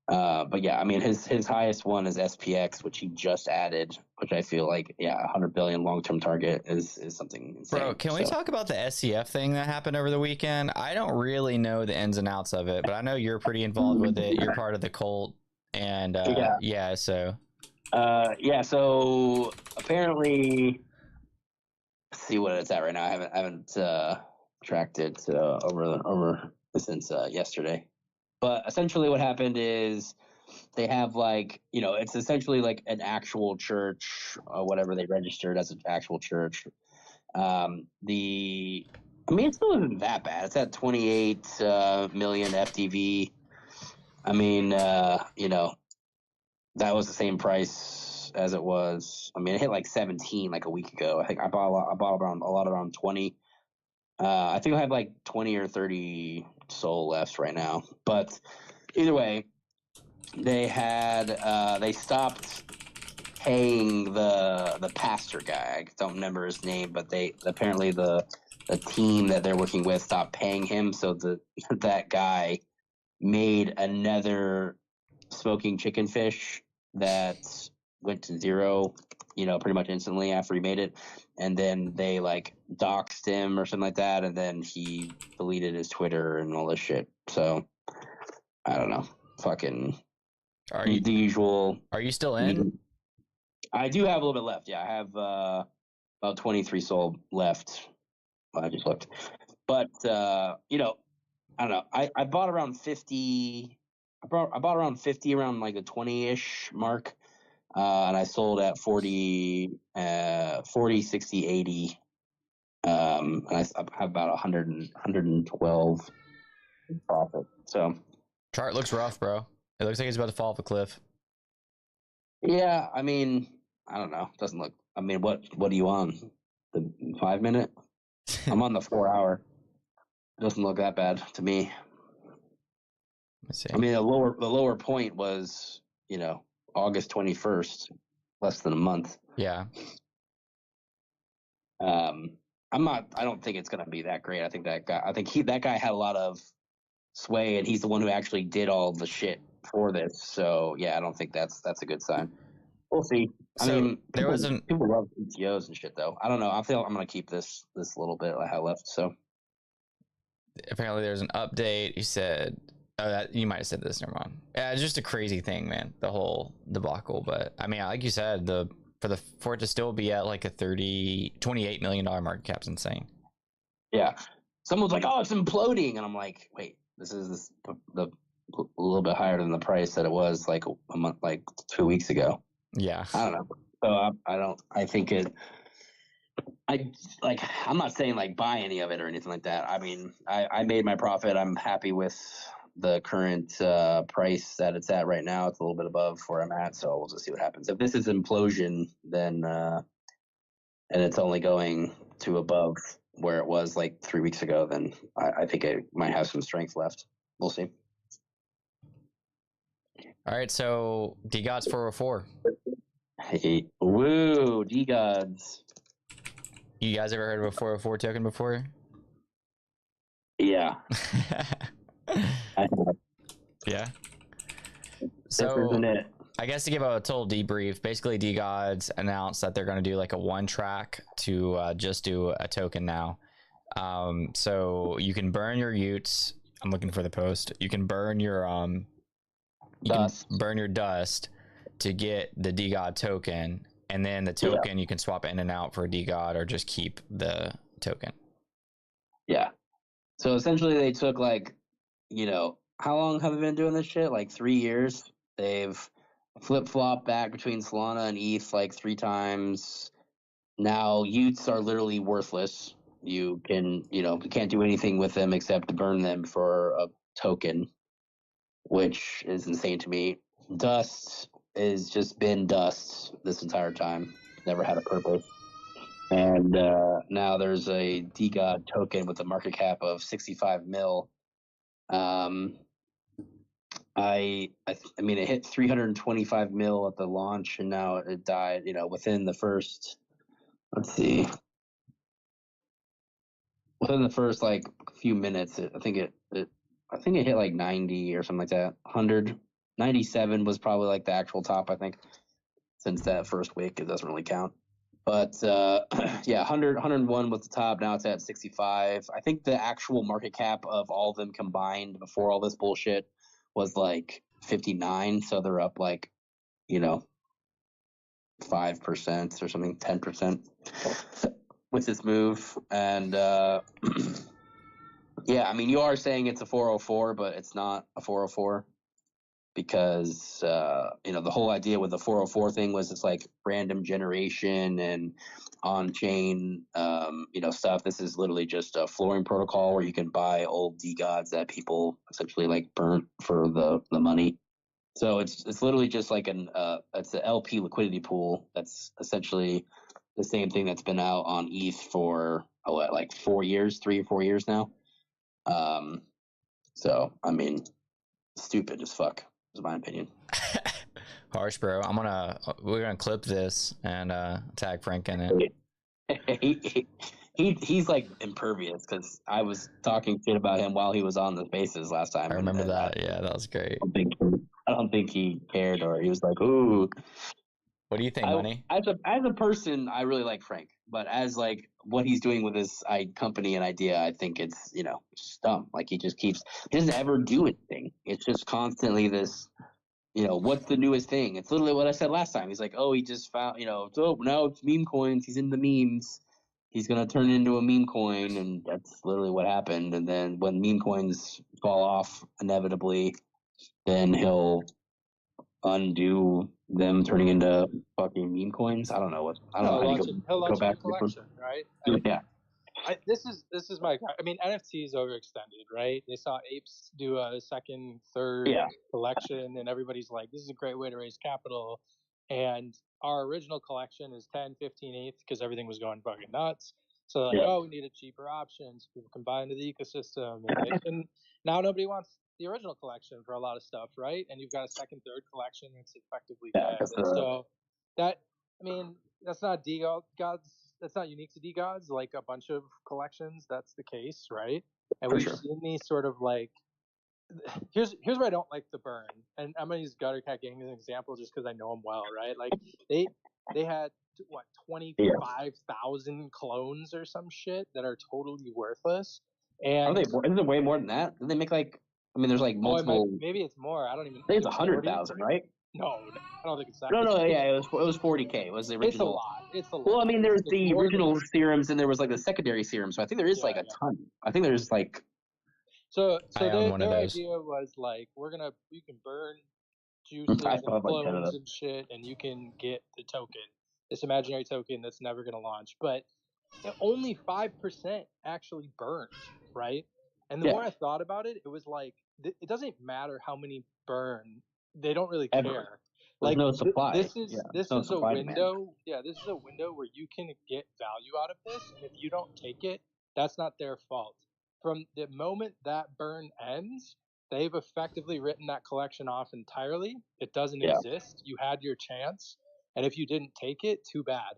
But yeah, I mean his highest one is SPX, which he just added, which I feel like 100 billion long-term target is something insane. Bro, can we talk about the SCF thing that happened over the weekend? I don't really know the ins and outs of it, but I know you're pretty involved with it. You're part of the cult, and so apparently, let's see what it's at right now. I haven't tracked it over since yesterday. But essentially what happened is they have like, it's essentially like an actual church or whatever. They registered as an actual church. It still isn't that bad. It's at 28 million FTV. I mean, that was the same price as it was. I mean, it hit like 17 like a week ago. I think I bought around 20. I think I have like 20 or 30 SOL left right now. But either way, they stopped paying the pastor guy. I don't remember his name, but apparently the team that they're working with stopped paying him. So that guy made another smoking chicken fish that went to zero, pretty much instantly after he made it. And then they like doxed him or something like that. And then he deleted his Twitter and all this shit. So I don't know. Fucking the usual. Are you still in? I do have a little bit left. Yeah, I have about 23 SOL left. I just looked. But, I don't know. I bought around 50. I bought around 50 around like the 20-ish mark. And I sold at 40, 60, 80. And I have about 112 in profit. So chart looks rough, bro. It looks like he's about to fall off a cliff. Yeah, I mean, I don't know. Doesn't look. I mean, what are you on? The 5 minute? I'm on the 4 hour. Doesn't look that bad to me. Let's see. I mean, the lower point was, August 21st, less than a month. Yeah. I don't think it's gonna be that great. I think that guy had a lot of sway, and he's the one who actually did all the shit for this. So yeah, I don't think that's a good sign. We'll see. I So mean, there was an people love PTOs and shit, though. I don't know. I feel I'm gonna keep this little bit I have left. So apparently there's an update. You said, oh, that you might have said this. Never mind. Yeah, it's just a crazy thing, man. The whole debacle. But I mean, like you said, for it to still be at like a $28 million market cap's insane. yeah, someone's like, "Oh, it's imploding," and I'm like, "Wait, this is a little bit higher than the price that it was like a month, like 2 weeks ago." Yeah. I don't know. So I don't. I think it. I'm not saying like buy any of it or anything like that. I mean, I made my profit. I'm happy with the current price that it's at right now. It's a little bit above where I'm at, so we'll just see what happens. If this is implosion, then and it's only going to above where it was like 3 weeks ago, then I think it might have some strength left. We'll see. All right, so DGOT's 404. Hey, woo, D-Gods. You guys ever heard of a 404 token before? Yeah. I have. Yeah. This So isn't it. I guess to give a total debrief, basically DGODs announced that they're going to do like a one track to just do a token now. So you can burn your Utes. I'm looking for the post. You can burn your dust to get the DGOD token, and then the token you can swap in and out for a DGOD or just keep the token. Yeah. So essentially they took like, how long have they been doing this shit? Like 3 years. They've flip-flopped back between Solana and ETH like 3 times. Now Utes are literally worthless. You can't do anything with them except burn them for a token, which is insane to me. Dust has just been dust this entire time. Never had a purpose. And now there's a DGOD token with a market cap of 65 mil. I mean, it hit 325 mil at the launch, and now it died. Within the first, let's see, within the first like few minutes, I think it hit like 90 or something like that. 197 was probably like the actual top. I think since that first week, it doesn't really count. But yeah, 101 was the top. Now it's at 65. I think the actual market cap of all of them combined before all this bullshit was like 59. So they're up like, 5% or something, 10% with this move. And yeah, I mean, you are saying it's a 404, but it's not a 404 because the whole idea with the 404 thing was it's like random generation and on-chain stuff. This is literally just a flooring protocol where you can buy old DGODs that people essentially like burnt for the money. So it's literally just like it's an LP liquidity pool. That's essentially the same thing that's been out on ETH for like 4 years, 3 or 4 years now. So I mean, stupid as fuck is my opinion. Harsh, bro. We're gonna clip this and tag Frank in it. He's like impervious because I was talking shit about him while he was on the Spaces last time. I remember that. Yeah, that was great. I don't think he cared, or he was like, "Ooh." What do you think, Money? As a person, I really like Frank, but as like what he's doing with his company and idea, I think it's just dumb. Like he doesn't ever do anything. It's just constantly this. What's the newest thing? It's literally what I said last time. He's like, oh, he just found, so now it's meme coins. He's in the memes. He's going to turn it into a meme coin. And that's literally what happened. And then when meme coins fall off inevitably, then he'll undo them turning into fucking meme coins. I don't know how he'll launch a collection, right? Yeah. This is my. I mean, NFTs overextended, right? They saw apes do a second, third collection, and everybody's like, "This is a great way to raise capital." And our original collection is 10, 15 ETH because everything was going fucking nuts. So like, we needed cheaper options. People can buy into the ecosystem, and dead. Nobody wants the original collection for a lot of stuff, right? And you've got a second, third collection that's effectively dead. And so that, I mean, that's not DGOD's not unique to DGods. Like a bunch of collections, that's the case, right? And For we've sure. seen these sort of like, here's where I don't like the burn, and I'm gonna use Gutter Cat Gang as an example just because I know them well, right? Like they had what 25,000 clones or some shit that are totally worthless. And Isn't it way more than that? Did they make like? I mean, there's like multiple. Maybe it's more. I don't even. I think it's 100,000, right? No, I don't think it's that. No, yeah, it was 40K. It was the original. It's a lot. Well, I mean, there's the original serums, and there was like the secondary serum. So I think there is like a ton. I think there's like. So their those. idea was like, you can burn juices and clones and shit, and you can get the token, this imaginary token that's never going to launch. But only 5% actually burned, right? And the more I thought about it, it was like, it doesn't matter how many burn. They don't really care. Like no supply. This is a window. Yeah, this is a window where you can get value out of this, and if you don't take it, that's not their fault. From the moment that burn ends, they've effectively written that collection off entirely. It doesn't exist. You had your chance, and if you didn't take it, too bad.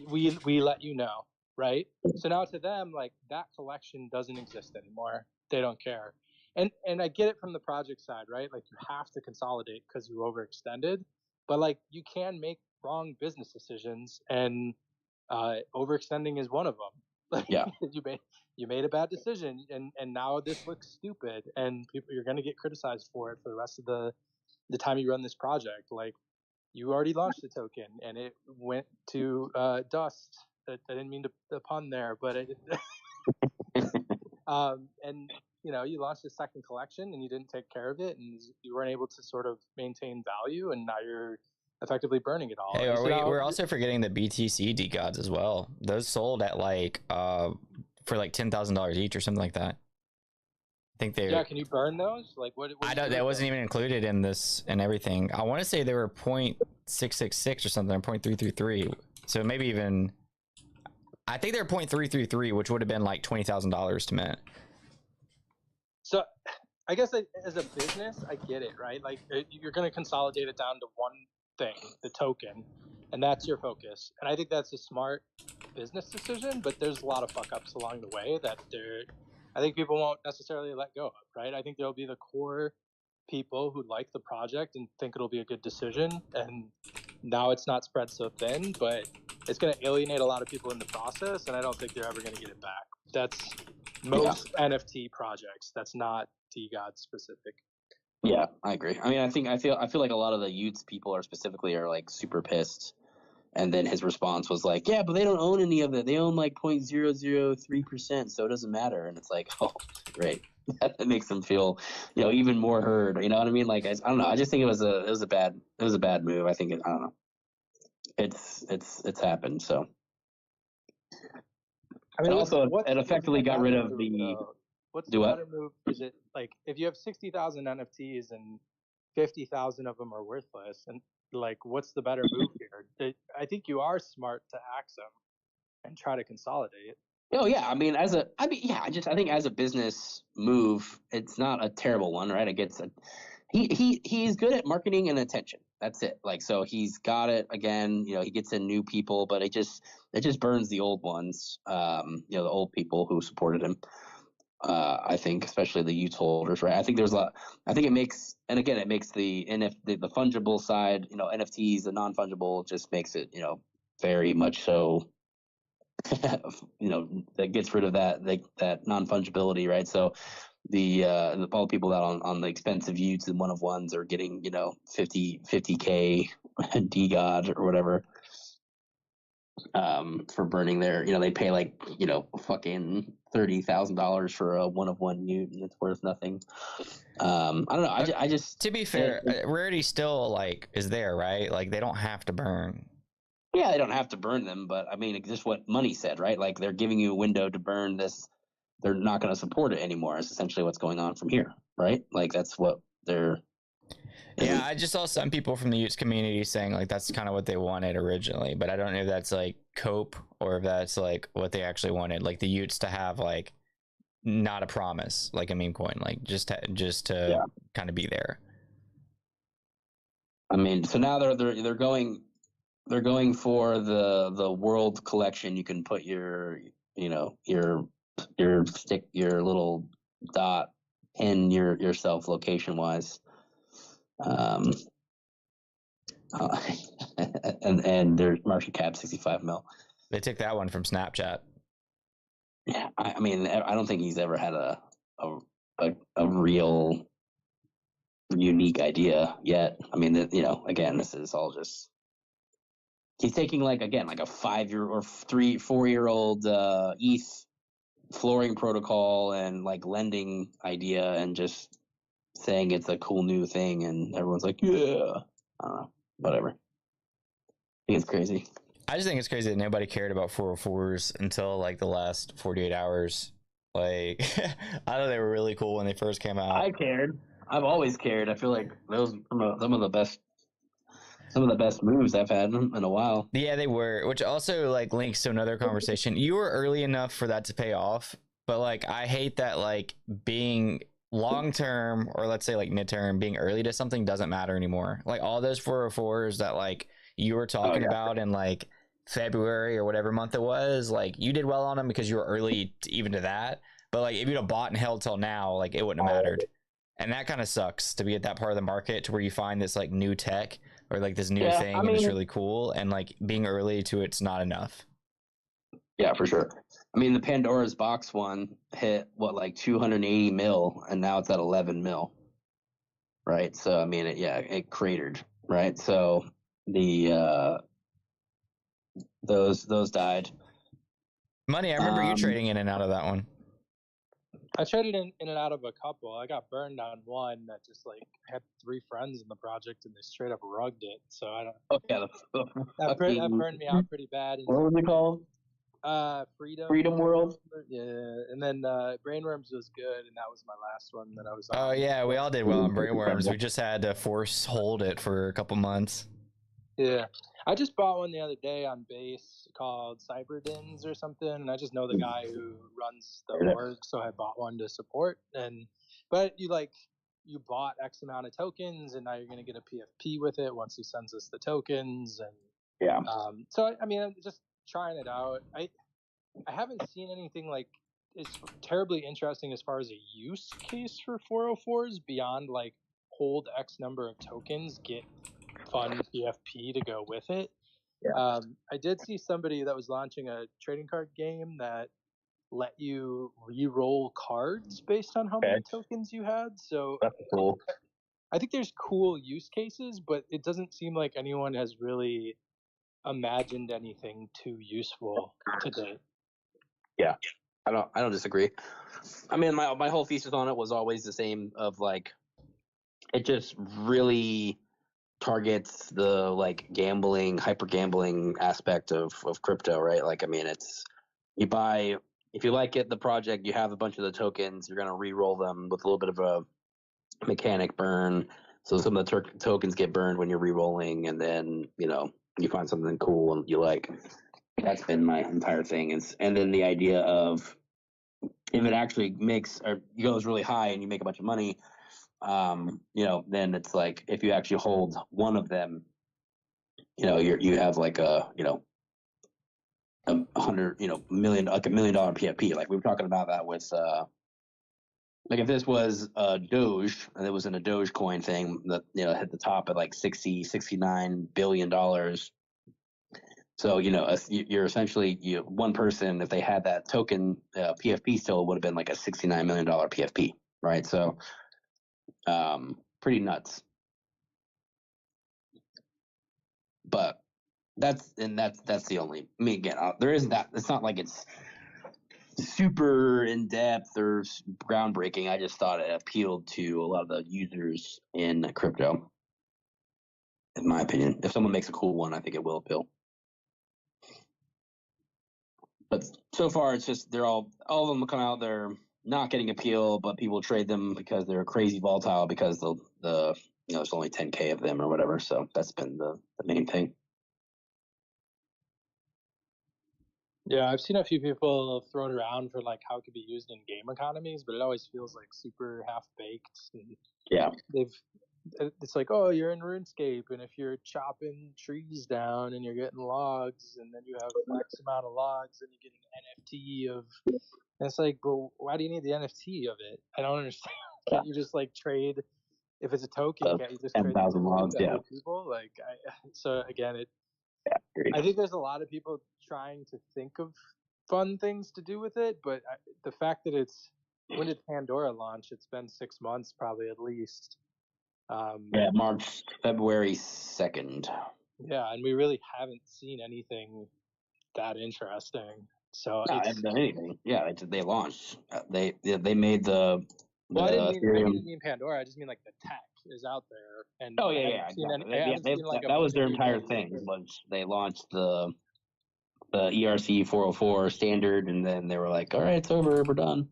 We let you know, right? So now to them, like, that collection doesn't exist anymore. They don't care. And I get it from the project side, right? Like, you have to consolidate because you overextended, but like, you can make wrong business decisions, and overextending is one of them. Like, you made a bad decision, and now this looks stupid, and you're going to get criticized for it for the rest of the time you run this project. Like, you already launched the token, and it went to dust. I didn't mean to pun there, but and you launched a second collection, and you didn't take care of it, and you weren't able to sort of maintain value, and now you're effectively burning it all. Hey, we're also forgetting the BTC DGods as well. Those sold at like for like $10,000 each or something like that. I think they. Yeah, can you burn those? Like, what I don't. That wasn't even included in this and everything. I want to say they were 0.666 or something, or 0.333. So maybe even. I think they're 0.333, which would have been like $20,000 to mint. So, I guess as a business, I get it, right? Like, you're going to consolidate it down to one thing, the token, and that's your focus. And I think that's a smart business decision, but there's a lot of fuck ups along the way that I think people won't necessarily let go of, right? I think there'll be the core people who like the project and think it'll be a good decision, and now it's not spread so thin, but it's going to alienate a lot of people in the process, and I don't think they're ever going to get it back. That's most NFT projects. That's not DGod specific. Yeah, I agree. I mean, I feel like a lot of the Utes people are like super pissed. And then his response was like, yeah, but they don't own any of it. They own like 0.003%, so it doesn't matter. And it's like, oh, great. That makes them feel, even more heard. You know what I mean? Like, I don't know. I just think it was a bad move. I think I don't know. It's happened. So. I mean, and also, it effectively got rid of the. What's the better move? Is it like, if you have 60,000 NFTs and 50,000 of them are worthless, and like, what's the better move here? I think you are smart to axe them and try to consolidate. Oh yeah, I think as a business move, it's not a terrible one, right? It gets he's good at marketing and attention. That's it. Like, so he's got it again. He gets in new people, but it just burns the old ones. The old people who supported him. I think, especially the youth holders, right? I think there's a lot. I think it makes the the fungible side, NFTs, the non-fungible, just makes it, very much so. That gets rid of that non-fungibility, right? So the all the people that on the expensive Utes and one of ones are getting 50K DGod or whatever. For burning their, they pay like, fucking $30,000 for a one of one Ute, and it's worth nothing. I don't know. I just, to be fair, rarity still like is there, right? Like, they don't have to burn. Yeah, they don't have to burn them, but I mean, just what money said, right? Like, they're giving you a window to burn this. They're not going to support it anymore. Is essentially what's going on from here, right? Like, that's what they're. Yeah, I just saw some people from the Utes community saying like that's kind of what they wanted originally, but I don't know if that's like cope or if that's like what they actually wanted, like the Utes to have like not a promise, like a meme coin, like just to kind of be there. I mean, so now they're going. they're going for the world collection. You can put your stick, your little dot, in yourself location wise. Uh, and their market cap 65 mil. They took that one from Snapchat. Yeah, I mean, I don't think he's ever had a real unique idea yet. I mean, again, this is all just he's taking like a 5-year or 4-year-old ETH flooring protocol and like lending idea and just saying it's a cool new thing, and everyone's like, yeah, I don't know, whatever. I think it's crazy. I just think it's crazy that nobody cared about 404s until like the last 48 hours. Like, I thought they were really cool when they first came out. I cared. I've always cared. I feel like those some of the best moves I've had in a while. Yeah, they were, which also like links to another conversation. You were early enough for that to pay off, but like I hate that like being long term, or let's say like midterm, being early to something doesn't matter anymore. Like all those 404s that like you were talking about in like February or whatever month it was, like you did well on them because you were early even to that. But like if you'd have bought and held till now, like it wouldn't have mattered. And that kind of sucks to be at that part of the market to where you find this like new tech or like this new thing, and it's really cool, and like being early to it's not enough. Yeah, for sure. I mean, the Pandora's box one hit like 280 mil, and now it's at 11 mil. Right. So I mean, it cratered. Right. So the those died. Money, I remember you trading in and out of that one. I traded in and out of a couple. I got burned on one that just like had 3 friends in the project and they straight up rugged it. So I don't. Oh yeah, that burned me out pretty bad. What was it called? Freedom World. Yeah, and then Brainworms was good, and that was my last one that I was on. Oh yeah, we all did well on Brainworms. We just had to force hold it for a couple months. Yeah, I just bought one the other day on base called Cyberdins or something, and I just know the guy who runs the org, so I bought one to support. But you bought X amount of tokens, and now you're going to get a PFP with it once he sends us the tokens, and yeah. So I mean, I'm just trying it out. I haven't seen anything like it's terribly interesting as far as a use case for 404s beyond like hold X number of tokens, get fun PFP to go with it. Yeah. I did see somebody that was launching a trading card game that let you re-roll cards based on how many tokens you had. So that's cool. I think there's cool use cases, but it doesn't seem like anyone has really imagined anything too useful to date. Yeah, I don't disagree. I mean, my whole thesis on it was always the same, of like it just really targets the like hyper gambling aspect of crypto, right? Like, I mean, it's you buy, if you like the project, you have a bunch of the tokens, you're going to re-roll them with a little bit of a mechanic burn. So some of the tokens get burned when you're re-rolling, and then, you find something cool and you like. That's been my entire thing. And then the idea of if it actually goes really high and you make a bunch of money, then it's like if you actually hold one of them, you have like a $100 million, like $1 million PFP. Like we were talking about that with like if this was a Doge and it was in a Dogecoin thing that hit the top at like $69 billion. So you're essentially one person, if they had that token PFP still, would have been like a $69 million PFP, right? So pretty nuts. But that's the only. I mean, again, there isn't that. It's not like it's super in depth or groundbreaking. I just thought it appealed to a lot of the users in crypto. In my opinion, if someone makes a cool one, I think it will appeal. But so far, it's just all of them come out. They're not getting appeal, but people trade them because they're crazy volatile because there's only 10K of them or whatever. So that's been the main thing. Yeah, I've seen a few people throw it around for like how it could be used in game economies, but it always feels like super half baked. Yeah, it's like, oh, you're in RuneScape, and if you're chopping trees down and you're getting logs, and then you have X amount of logs, and you're getting an NFT of. And it's like, but why do you need the NFT of it? I don't understand. Can't you just like trade? If it's a token, can't you just trade 10,000 logs? to Yeah. other people? Like, so again, Agreed. I think there's a lot of people trying to think of fun things to do with it, but the fact that when did Pandora launch? It's been 6 months, probably at least. March, February 2nd. Yeah, and we really haven't seen anything that interesting. So No, I haven't done anything. Yeah, they launched. They made the. Well, I didn't Ethereum. mean Pandora. I just mean like the tech is out there, and Oh I yeah, haven't seen exactly. any, I haven't seen like that was their major entire thing. thing. Was they launched the ERC 404 standard, and then they were like, "All right, it's over. We're done."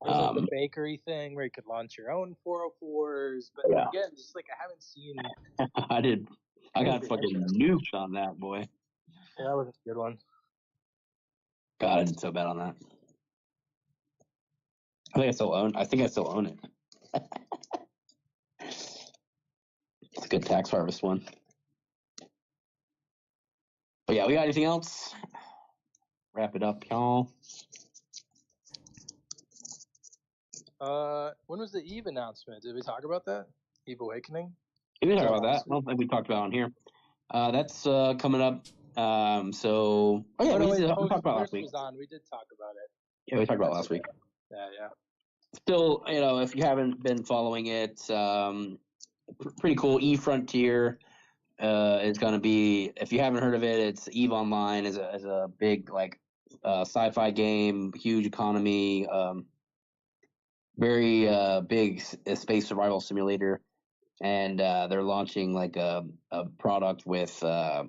There's like the bakery thing where you could launch your own 404s, but again, just like I haven't seen. I got fucking nuked on that, boy. Yeah, that was a good one. God, I did so bad on that. I think I still own it. It's a good tax harvest one. But yeah, we got anything else? Wrap it up, y'all. When was the Eve announcement? Did we talk about that? Eve Awakening? We didn't talk about that. I don't think we talked about it on here. That's coming up. We talked about last week. We did talk about it. Yeah, we talked about last week. Yeah. Still, if you haven't been following it, pretty cool. Eve Frontier is going to be. If you haven't heard of it, it's Eve Online is a big sci-fi game, huge economy, very big space survival simulator. And they're launching like a product with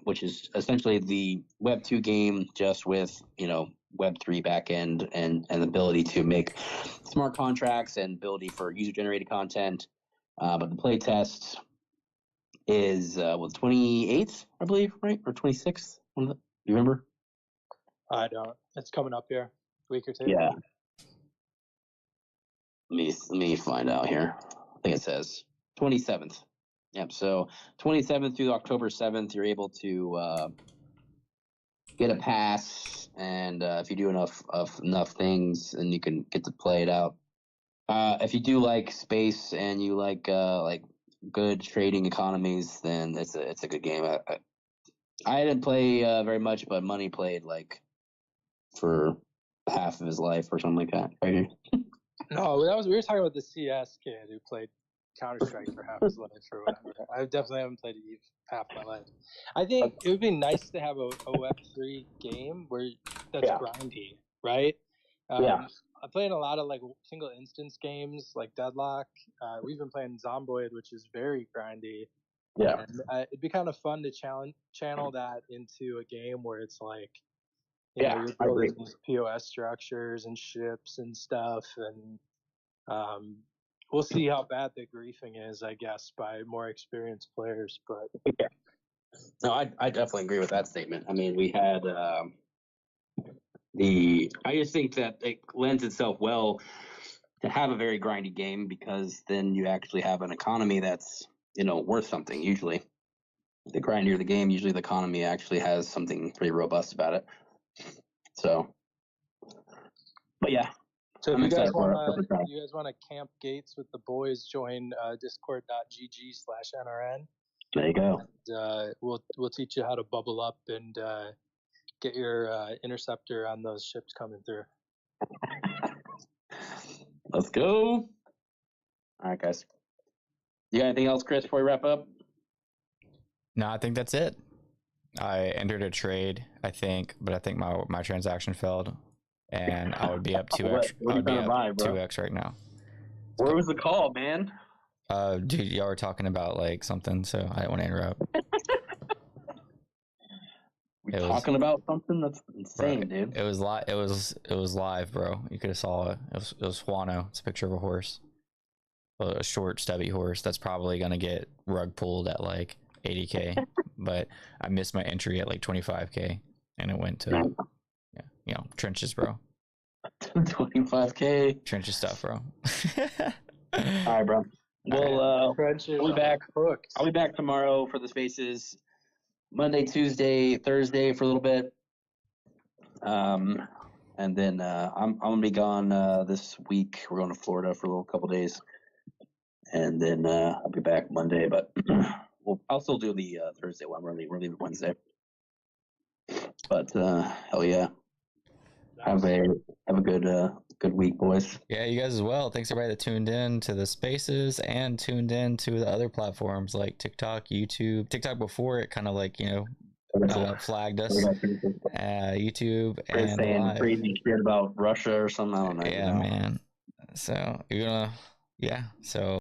which is essentially the Web 2 game, just with Web 3 backend and the ability to make smart contracts and ability for user generated content. But the play test is 28th, I believe, right, or 26th. You remember? I don't. It's coming up here, a week or two. Yeah. Let me find out here. I think it says 27th. Yep. So 27th through October 7th, you're able to get a pass, and if you do enough things, and you can get to play it out. If you do like space and you like good trading economies, then it's a good game. I didn't play very much, but Money played like for half of his life or something like that. Right? No, we were talking about the CS kid who played Counter-Strike for half his life or whatever. I definitely haven't played Eve half my life. I think it would be nice to have a Web3 game that's grindy, right? I'm playing a lot of like single instance games like Deadlock. We've been playing Zomboid, which is very grindy. Yeah. And, it'd be kind of fun to channel that into a game where it's like, you're building these POS structures and ships and stuff, and we'll see how bad the griefing is, I guess, by more experienced players. But no, I definitely agree with that statement. I mean, we had I just think that it lends itself well to have a very grindy game, because then you actually have an economy that's worth something. Usually, the grindier the game, usually the economy actually has something pretty robust about it. So, but yeah. So if you guys want to camp gates with the boys, join discord.gg/NRN. There you go. And, we'll teach you how to bubble up and get your interceptor on those ships coming through. Let's go. All right, guys. You got anything else, Chris, before we wrap up? No, I think that's it. I entered a trade, I think, but I think my transaction failed, and I would be up 2x. I would be up 2x right now. Where was the call, man? Dude, y'all were talking about like something, so I didn't want to interrupt. Talking about something? That's insane, right. Dude. It was live, bro. You could have saw it. It was Juano. It's a picture of a horse, a short, stubby horse that's probably gonna get rug pulled at like 80K, but I missed my entry at like 25K, and it went to trenches, bro. 25K trenches stuff, bro. All right, bro. We'll Crunchers I'll be back. hooked. I'll be back tomorrow for the spaces. Monday, Tuesday, Thursday for a little bit. And then I'm gonna be gone this week. We're going to Florida for a little couple days, and then I'll be back Monday. But I'll still do the Thursday one. We're leaving Wednesday. But hell yeah, have a good week, boys. Yeah, you guys as well. Thanks everybody that tuned in to the spaces and tuned in to the other platforms like TikTok, YouTube. TikTok before it kind of like, flagged us. YouTube Chris and saying live. crazy shit about Russia or something. I don't know. Yeah, man. So you're gonna, so